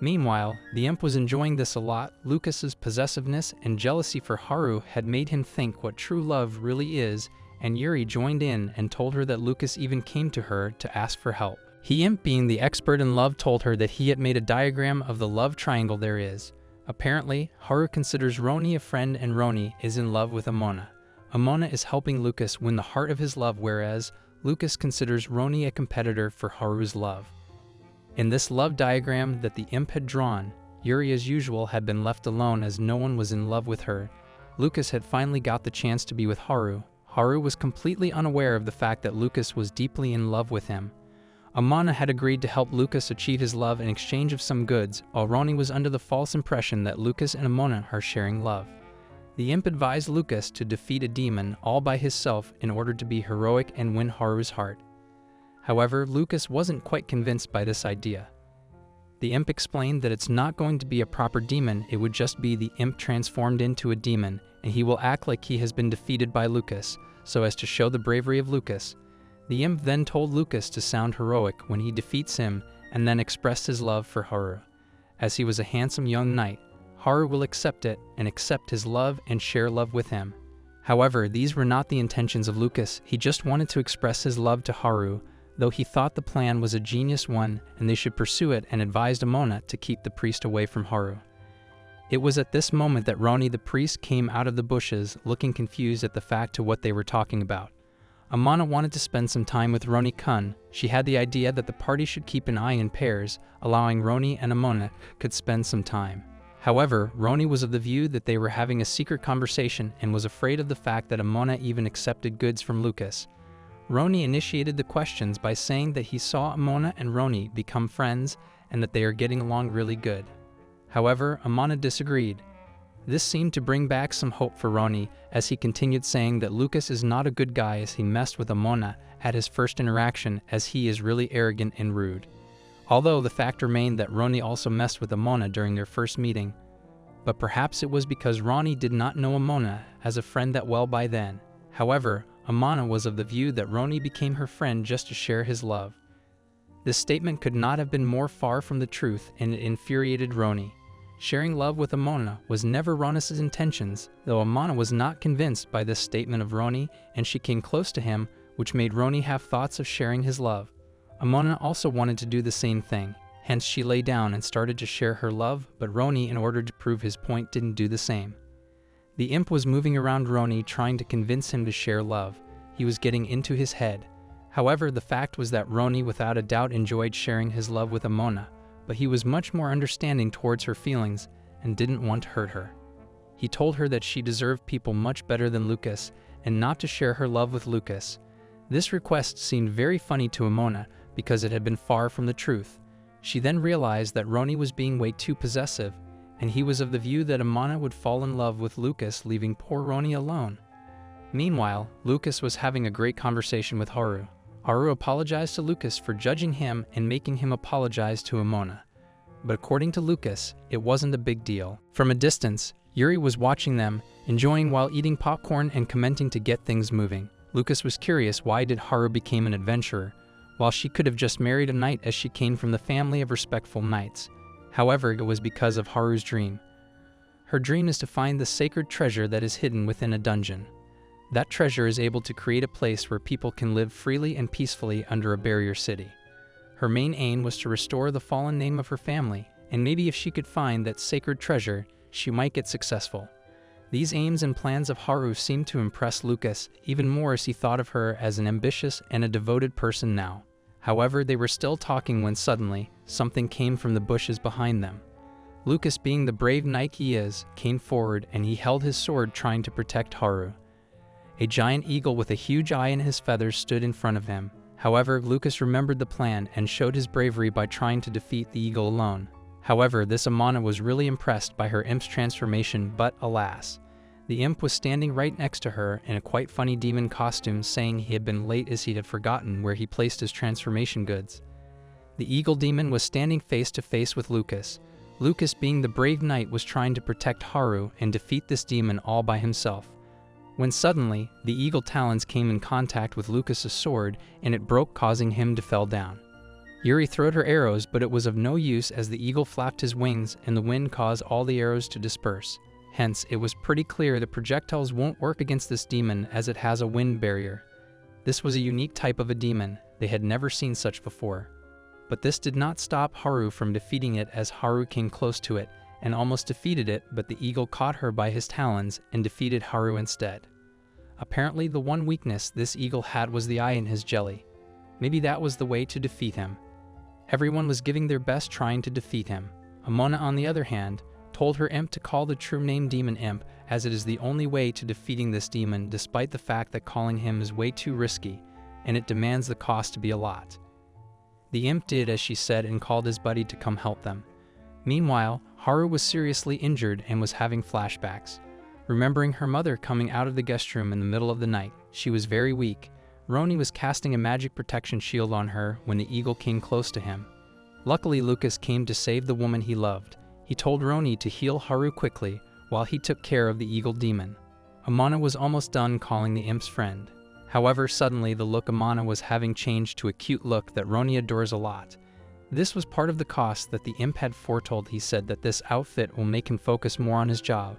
Meanwhile, the imp was enjoying this a lot. Lucas's possessiveness and jealousy for Haru had made him think what true love really is, and Yuri joined in and told her that Lucas even came to her to ask for help. He, imp being the expert in love, told her that he had made a diagram of the love triangle there is. Apparently, Haru considers Roni a friend and Roni is in love with Amona. Amona is helping Lucas win the heart of his love, whereas Lucas considers Roni a competitor for Haru's love. In this love diagram that the imp had drawn, Yuri as usual had been left alone as no one was in love with her. Lucas had finally got the chance to be with Haru. Haru was completely unaware of the fact that Lucas was deeply in love with him. Amona had agreed to help Lucas achieve his love in exchange of some goods, while Roni was under the false impression that Lucas and Amona are sharing love. The imp advised Lucas to defeat a demon all by himself in order to be heroic and win Haru's heart. However, Lucas wasn't quite convinced by this idea. The imp explained that it's not going to be a proper demon, it would just be the imp transformed into a demon, and he will act like he has been defeated by Lucas, so as to show the bravery of Lucas. The imp then told Lucas to sound heroic when he defeats him, and then expressed his love for Haru. As he was a handsome young knight, Haru will accept it and accept his love and share love with him. However, these were not the intentions of Lucas. He just wanted to express his love to Haru, though he thought the plan was a genius one and they should pursue it, and advised Amona to keep the priest away from Haru. It was at this moment that Roni the priest came out of the bushes, looking confused at the fact to what they were talking about. Amona wanted to spend some time with Roni-kun. She had the idea that the party should keep an eye in pairs, allowing Roni and Amona could spend some time. However, Roni was of the view that they were having a secret conversation and was afraid of the fact that Amona even accepted goods from Lucas. Roni initiated the questions by saying that he saw Amona and Roni become friends and that they are getting along really good. However, Amona disagreed. This seemed to bring back some hope for Roni, as he continued saying that Lucas is not a good guy as he messed with Amona at his first interaction, as he is really arrogant and rude. Although the fact remained that Roni also messed with Amona during their first meeting. But perhaps it was because Roni did not know Amona as a friend that well by then. However, Amona was of the view that Roni became her friend just to share his love. This statement could not have been more far from the truth, and it infuriated Roni. Sharing love with Amona was never Roni's intentions, though Amona was not convinced by this statement of Roni, and she came close to him, which made Roni have thoughts of sharing his love. Amona also wanted to do the same thing, hence she lay down and started to share her love, but Roni, in order to prove his point, didn't do the same. The imp was moving around Roni, trying to convince him to share love. He was getting into his head. However, the fact was that Roni without a doubt enjoyed sharing his love with Amona, but he was much more understanding towards her feelings and didn't want to hurt her. He told her that she deserved people much better than Lucas and not to share her love with Lucas. This request seemed very funny to Amona because it had been far from the truth. She then realized that Roni was being way too possessive, and he was of the view that Amona would fall in love with Lucas, leaving poor Roni alone. Meanwhile, Lucas was having a great conversation with Haru. Haru apologized to Lucas for judging him and making him apologize to Amona. But according to Lucas, it wasn't a big deal. From a distance, Yuri was watching them, enjoying while eating popcorn and commenting to get things moving. Lucas was curious why did Haru become an adventurer, while she could have just married a knight as she came from the family of respectful knights. However, it was because of Haru's dream. Her dream is to find the sacred treasure that is hidden within a dungeon. That treasure is able to create a place where people can live freely and peacefully under a barrier city. Her main aim was to restore the fallen name of her family, and maybe if she could find that sacred treasure, she might get successful. These aims and plans of Haru seemed to impress Lucas even more as he thought of her as an ambitious and a devoted person now. However, they were still talking when suddenly, something came from the bushes behind them. Lucas, being the brave knight he is, came forward and he held his sword trying to protect Haru. A giant eagle with a huge eye in his feathers stood in front of him. However, Lucas remembered the plan and showed his bravery by trying to defeat the eagle alone. However, this Amona was really impressed by her imp's transformation, but alas, the imp was standing right next to her in a quite funny demon costume, saying he had been late as he had forgotten where he placed his transformation goods. The eagle demon was standing face to face with Lucas. Lucas, being the brave knight, was trying to protect Haru and defeat this demon all by himself. When suddenly, the eagle talons came in contact with Lucas's sword and it broke, causing him to fall down. Yuri throwed her arrows, but it was of no use as the eagle flapped his wings and the wind caused all the arrows to disperse. Hence, it was pretty clear that projectiles won't work against this demon as it has a wind barrier. This was a unique type of a demon. They had never seen such before. But this did not stop Haru from defeating it, as Haru came close to it and almost defeated it, but the eagle caught her by his talons and defeated Haru instead. Apparently, the one weakness this eagle had was the eye in his jelly. Maybe that was the way to defeat him. Everyone was giving their best trying to defeat him. Amona, on the other hand, told her imp to call the true name Demon Imp, as it is the only way to defeating this demon, despite the fact that calling him is way too risky, and it demands the cost to be a lot. The imp did as she said and called his buddy to come help them. Meanwhile, Haru was seriously injured and was having flashbacks. Remembering her mother coming out of the guest room in the middle of the night, she was very weak. Roni was casting a magic protection shield on her when the eagle came close to him. Luckily, Lucas came to save the woman he loved. He told Roni to heal Haru quickly while he took care of the eagle demon. Amona was almost done calling the imp's friend. However, suddenly the look Amona was having changed to a cute look that Roni adores a lot. This was part of the cost that the imp had foretold. He said that this outfit will make him focus more on his job.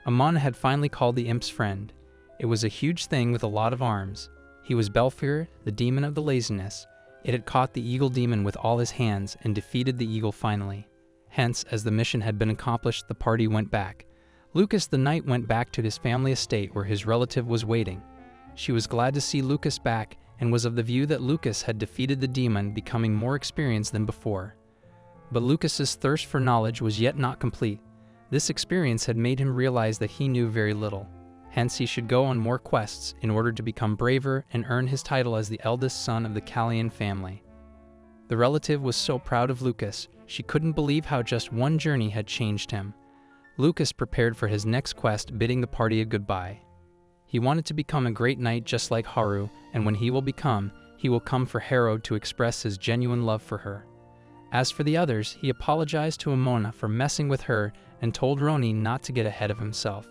Amona had finally called the imp's friend. It was a huge thing with a lot of arms. He was Belfir, the demon of the laziness. It had caught the eagle demon with all his hands and defeated the eagle finally. Hence, as the mission had been accomplished, the party went back. Lucas the knight went back to his family estate where his relative was waiting. She was glad to see Lucas back and was of the view that Lucas had defeated the demon, becoming more experienced than before. But Lucas's thirst for knowledge was yet not complete. This experience had made him realize that he knew very little. Hence, he should go on more quests in order to become braver and earn his title as the eldest son of the Callian family. The relative was so proud of Lucas, she couldn't believe how just one journey had changed him. Lucas prepared for his next quest, bidding the party a goodbye. He wanted to become a great knight just like Haru, and when he will come for Harrow to express his genuine love for her. As for the others, he apologized to Amona for messing with her and told Roni not to get ahead of himself.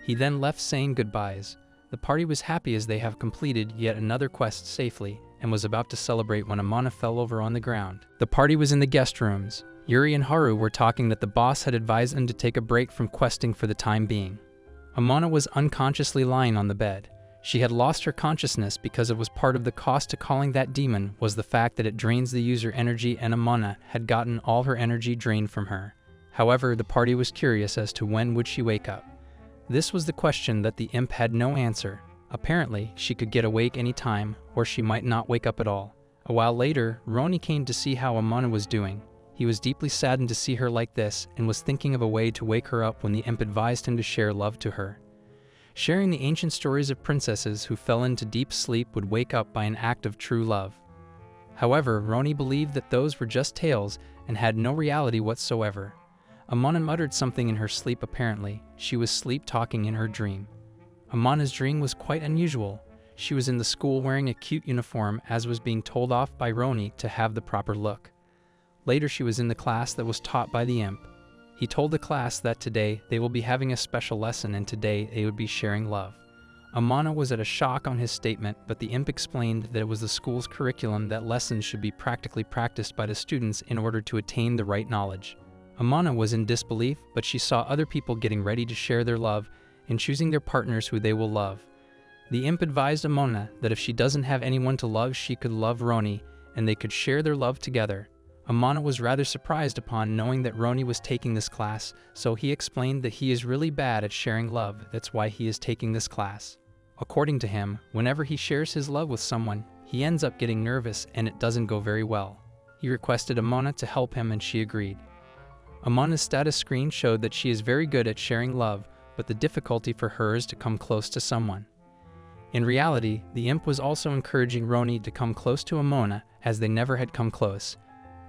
He then left saying goodbyes. The party was happy as they have completed yet another quest safely and was about to celebrate when Amona fell over on the ground. The party was in the guest rooms. Yuri and Haru were talking that the boss had advised them to take a break from questing for the time being. Amona was unconsciously lying on the bed. She had lost her consciousness because it was part of the cost to calling that demon was the fact that it drains the user energy, and Amona had gotten all her energy drained from her. However, the party was curious as to when would she wake up. This was the question that the imp had no answer. Apparently, she could get awake any time, or she might not wake up at all. A while later, Roni came to see how Amona was doing. He was deeply saddened to see her like this and was thinking of a way to wake her up when the imp advised him to share love to her. Sharing the ancient stories of princesses who fell into deep sleep would wake up by an act of true love. However, Roni believed that those were just tales and had no reality whatsoever. Amona muttered something in her sleep. Apparently, she was sleep-talking in her dream. Amona's dream was quite unusual. She was in the school wearing a cute uniform, as was being told off by Roni to have the proper look. Later, she was in the class that was taught by the imp. He told the class that today they will be having a special lesson and today they would be sharing love. Amona was at a shock on his statement, but the imp explained that it was the school's curriculum that lessons should be practically practiced by the students in order to attain the right knowledge. Amona was in disbelief, but she saw other people getting ready to share their love and choosing their partners who they will love. The imp advised Amona that if she doesn't have anyone to love, she could love Roni and they could share their love together. Amona was rather surprised upon knowing that Roni was taking this class, so he explained that he is really bad at sharing love, that's why he is taking this class. According to him, whenever he shares his love with someone, he ends up getting nervous and it doesn't go very well. He requested Amona to help him and she agreed. Amona's status screen showed that she is very good at sharing love, but the difficulty for her is to come close to someone. In reality, the imp was also encouraging Roni to come close to Amona as they never had come close.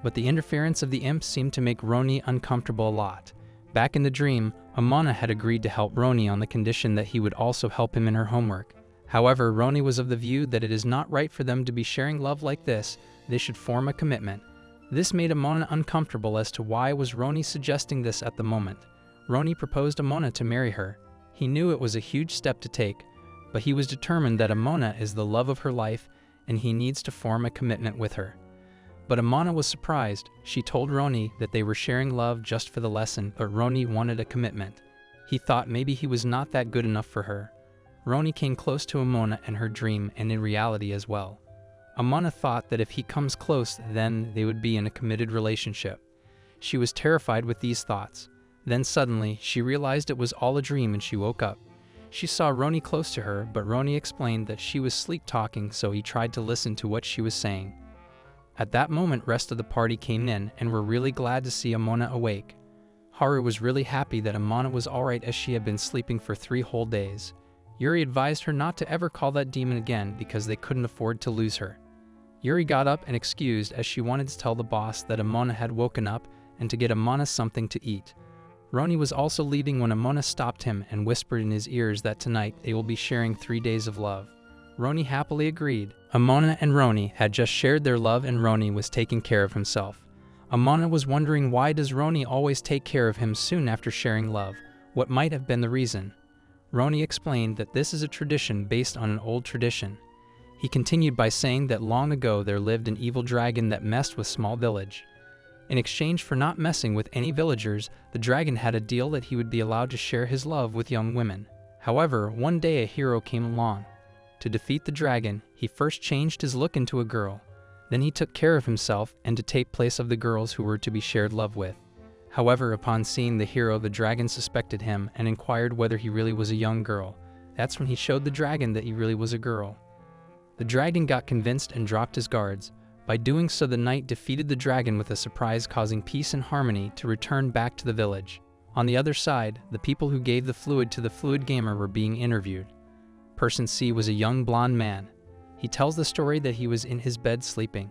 But the interference of the imp seemed to make Roni uncomfortable a lot. Back in the dream, Amona had agreed to help Roni on the condition that he would also help him in her homework. However, Roni was of the view that it is not right for them to be sharing love like this, they should form a commitment. This made Amona uncomfortable as to why was Roni suggesting this at the moment. Roni proposed Amona to marry her. He knew it was a huge step to take, but he was determined that Amona is the love of her life and he needs to form a commitment with her. But Amona was surprised. She told Roni that they were sharing love just for the lesson, but Roni wanted a commitment. He thought maybe he was not that good enough for her. Roni came close to Amona in her dream and in reality as well. Amona thought that if he comes close, then they would be in a committed relationship. She was terrified with these thoughts. Then suddenly, she realized it was all a dream and she woke up. She saw Roni close to her, but Roni explained that she was sleep-talking, so he tried to listen to what she was saying. At that moment, rest of the party came in and were really glad to see Amona awake. Haru was really happy that Amona was alright as she had been sleeping for 3 whole days. Yuri advised her not to ever call that demon again because they couldn't afford to lose her. Yuri got up and excused as she wanted to tell the boss that Amona had woken up and to get Amona something to eat. Roni was also leaving when Amona stopped him and whispered in his ears that tonight they will be sharing 3 days of love. Roni happily agreed. Amona and Roni had just shared their love and Roni was taking care of himself. Amona was wondering why does Roni always take care of him soon after sharing love. What might have been the reason? Roni explained that this is a tradition based on an old tradition. He continued by saying that long ago there lived an evil dragon that messed with small village. In exchange for not messing with any villagers, the dragon had a deal that he would be allowed to share his love with young women. However, one day a hero came along. To defeat the dragon, he first changed his look into a girl. Then he took care of himself and to take place of the girls who were to be shared love with. However, upon seeing the hero, the dragon suspected him and inquired whether he really was a young girl. That's when he showed the dragon that he really was a girl. The dragon got convinced and dropped his guards. By doing so, the knight defeated the dragon with a surprise, causing peace and harmony to return back to the village. On the other side, the people who gave the fluid to the fluid gamer were being interviewed. Person C was a young blonde man. He tells the story that he was in his bed sleeping.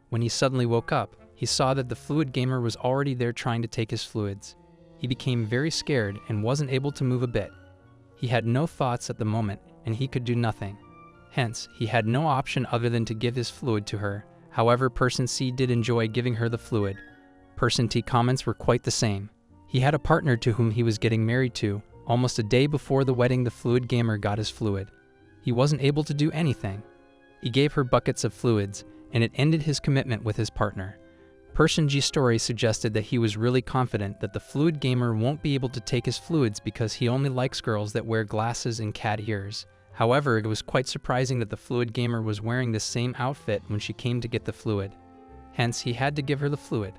When he suddenly woke up, he saw that the fluid gamer was already there trying to take his fluids. He became very scared and wasn't able to move a bit. He had no thoughts at the moment and he could do nothing. Hence, he had no option other than to give his fluid to her. However, Person C did enjoy giving her the fluid. Person T comments were quite the same. He had a partner to whom he was getting married to. Almost a day before the wedding, the fluid gamer got his fluid. He wasn't able to do anything. He gave her buckets of fluids, and it ended his commitment with his partner. Person G's story suggested that he was really confident that the fluid gamer won't be able to take his fluids because he only likes girls that wear glasses and cat ears. However, it was quite surprising that the fluid gamer was wearing the same outfit when she came to get the fluid. Hence, he had to give her the fluid.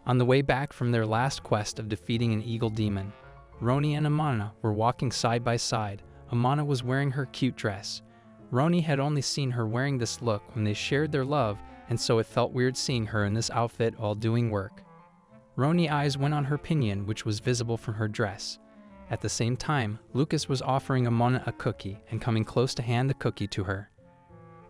On the way back from their last quest of defeating an eagle demon, Roni and Amona were walking side by side. Amona was wearing her cute dress. Roni had only seen her wearing this look when they shared their love, and so it felt weird seeing her in this outfit while doing work. Roni's eyes went on her pinion, which was visible from her dress. At the same time, Lucas was offering Amona a cookie and coming close to hand the cookie to her.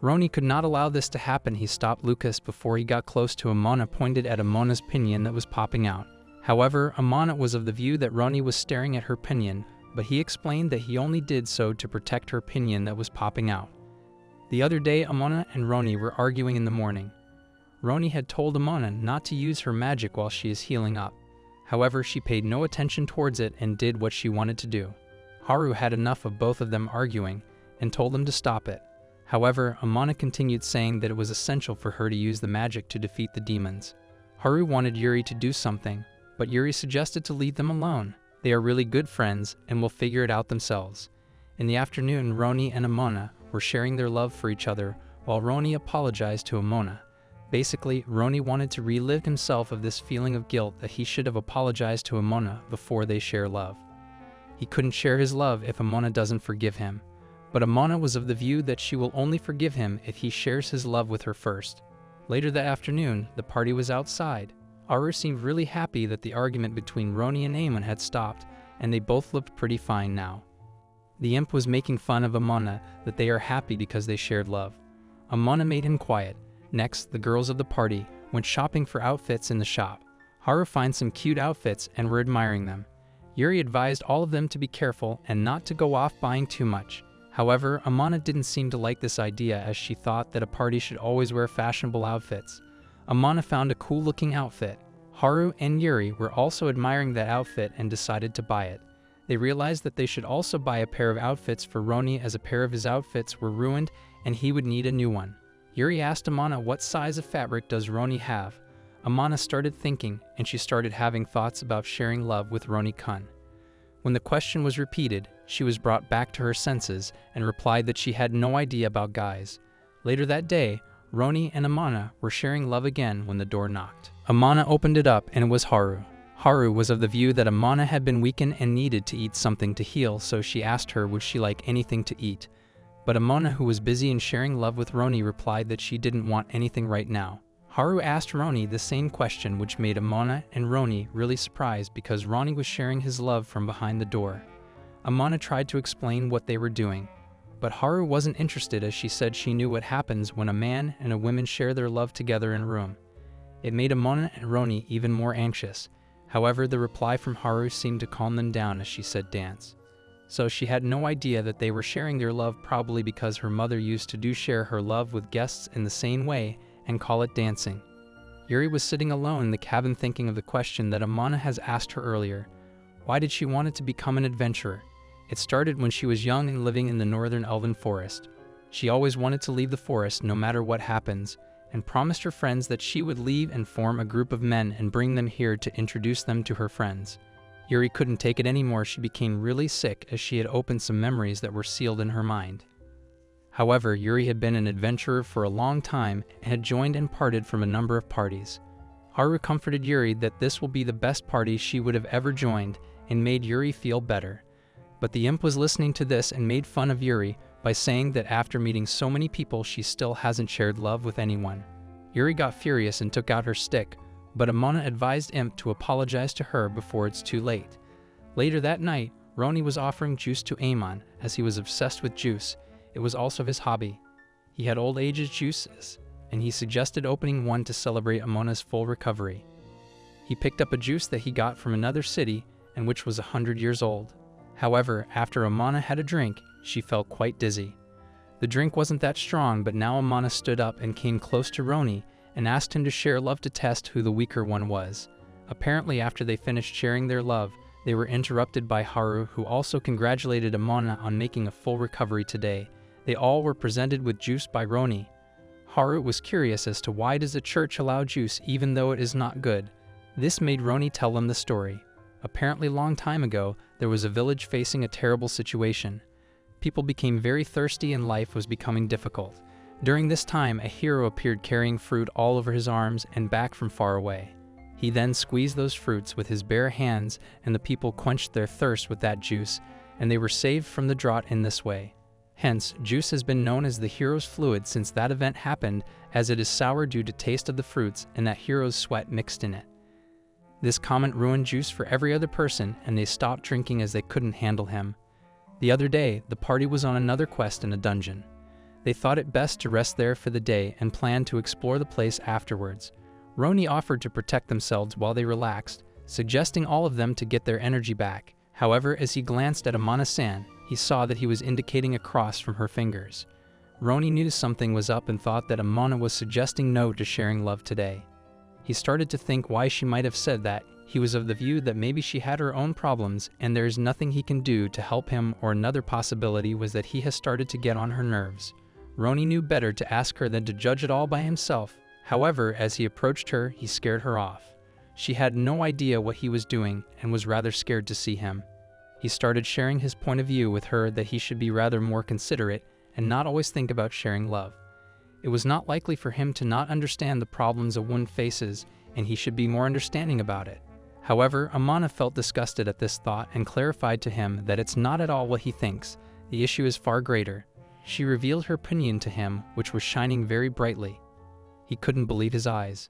Roni could not allow this to happen. He stopped Lucas before he got close to Amona, pointed at Amona's pinion that was popping out. However, Amona was of the view that Roni was staring at her pinion, but he explained that he only did so to protect her pinion that was popping out. The other day, Amona and Roni were arguing in the morning. Roni had told Amona not to use her magic while she is healing up. However, she paid no attention towards it and did what she wanted to do. Haru had enough of both of them arguing and told them to stop it. However, Amona continued saying that it was essential for her to use the magic to defeat the demons. Haru wanted Yuri to do something, but Yuri suggested to leave them alone. They are really good friends and will figure it out themselves. In the afternoon, Roni and Amona were sharing their love for each other while Roni apologized to Amona. Basically, Roni wanted to relive himself of this feeling of guilt that he should have apologized to Amona before they share love. He couldn't share his love if Amona doesn't forgive him, but Amona was of the view that she will only forgive him if he shares his love with her first. Later that afternoon, the party was outside. Haru seemed really happy that the argument between Roni and Amon had stopped, and they both looked pretty fine now. The imp was making fun of Amona that they are happy because they shared love. Amona made him quiet. Next, the girls of the party went shopping for outfits in the shop. Haru found some cute outfits and were admiring them. Yuri advised all of them to be careful and not to go off buying too much. However, Amona didn't seem to like this idea as she thought that a party should always wear fashionable outfits. Amona found a cool-looking outfit. Haru and Yuri were also admiring that outfit and decided to buy it. They realized that they should also buy a pair of outfits for Roni as a pair of his outfits were ruined and he would need a new one. Yuri asked Amona what size of fabric does Roni have. Amona started thinking, and she started having thoughts about sharing love with Roni-kun. When the question was repeated, she was brought back to her senses and replied that she had no idea about guys. Later that day, Roni and Amona were sharing love again when the door knocked. Amona opened it up and it was Haru. Haru was of the view that Amona had been weakened and needed to eat something to heal, so she asked her would she like anything to eat. But Amona, who was busy in sharing love with Roni, replied that she didn't want anything right now. Haru asked Roni the same question, which made Amona and Roni really surprised because Roni was sharing his love from behind the door. Amona tried to explain what they were doing, but Haru wasn't interested as she said she knew what happens when a man and a woman share their love together in a room. It made Amona and Roni even more anxious. However, the reply from Haru seemed to calm them down as she said dance. So she had no idea that they were sharing their love, probably because her mother used to share her love with guests in the same way and call it dancing. Yuri was sitting alone in the cabin thinking of the question that Amona has asked her earlier. Why did she want to become an adventurer? It started when she was young and living in the northern elven forest. She always wanted to leave the forest no matter what happens, and promised her friends that she would leave and form a group of men and bring them here to introduce them to her friends. Yuri couldn't take it anymore. She became really sick as she had opened some memories that were sealed in her mind. However, Yuri had been an adventurer for a long time and had joined and parted from a number of parties. Haru comforted Yuri that this will be the best party she would have ever joined and made Yuri feel better. But the imp was listening to this and made fun of Yuri by saying that after meeting so many people, she still hasn't shared love with anyone. Yuri got furious and took out her stick, but Amona advised Imp to apologize to her before it's too late. Later that night, Roni was offering juice to Amon as he was obsessed with juice. It was also his hobby. He had old age's juices, and he suggested opening one to celebrate Amona's full recovery. He picked up a juice that he got from another city and which was 100 years old. However, after Amona had a drink, she felt quite dizzy. The drink wasn't that strong, but now Amona stood up and came close to Roni and asked him to share love to test who the weaker one was. Apparently, after they finished sharing their love, they were interrupted by Haru, who also congratulated Amona on making a full recovery today. They all were presented with juice by Roni. Haru was curious as to why does the church allow juice even though it is not good. This made Roni tell them the story. Apparently, long time ago, there was a village facing a terrible situation. People became very thirsty and life was becoming difficult. During this time, a hero appeared carrying fruit all over his arms and back from far away. He then squeezed those fruits with his bare hands, and the people quenched their thirst with that juice, and they were saved from the drought in this way. Hence, juice has been known as the hero's fluid since that event happened, as it is sour due to taste of the fruits and that hero's sweat mixed in it. This comment ruined juice for every other person, and they stopped drinking as they couldn't handle him. The other day, the party was on another quest in a dungeon. They thought it best to rest there for the day and planned to explore the place afterwards. Roni offered to protect themselves while they relaxed, suggesting all of them to get their energy back. However, as he glanced at Amona-san, he saw that he was indicating a cross from her fingers. Roni knew something was up and thought that Amona was suggesting no to sharing love today. He started to think why she might have said that. He was of the view that maybe she had her own problems and there is nothing he can do to help him, or another possibility was that he has started to get on her nerves. Roni knew better to ask her than to judge it all by himself. However, as he approached her, he scared her off. She had no idea what he was doing and was rather scared to see him. He started sharing his point of view with her that he should be rather more considerate and not always think about sharing love. It was not likely for him to not understand the problems a woman faces, and he should be more understanding about it. However, Amona felt disgusted at this thought and clarified to him that it's not at all what he thinks. The issue is far greater. She revealed her opinion to him, which was shining very brightly. He couldn't believe his eyes.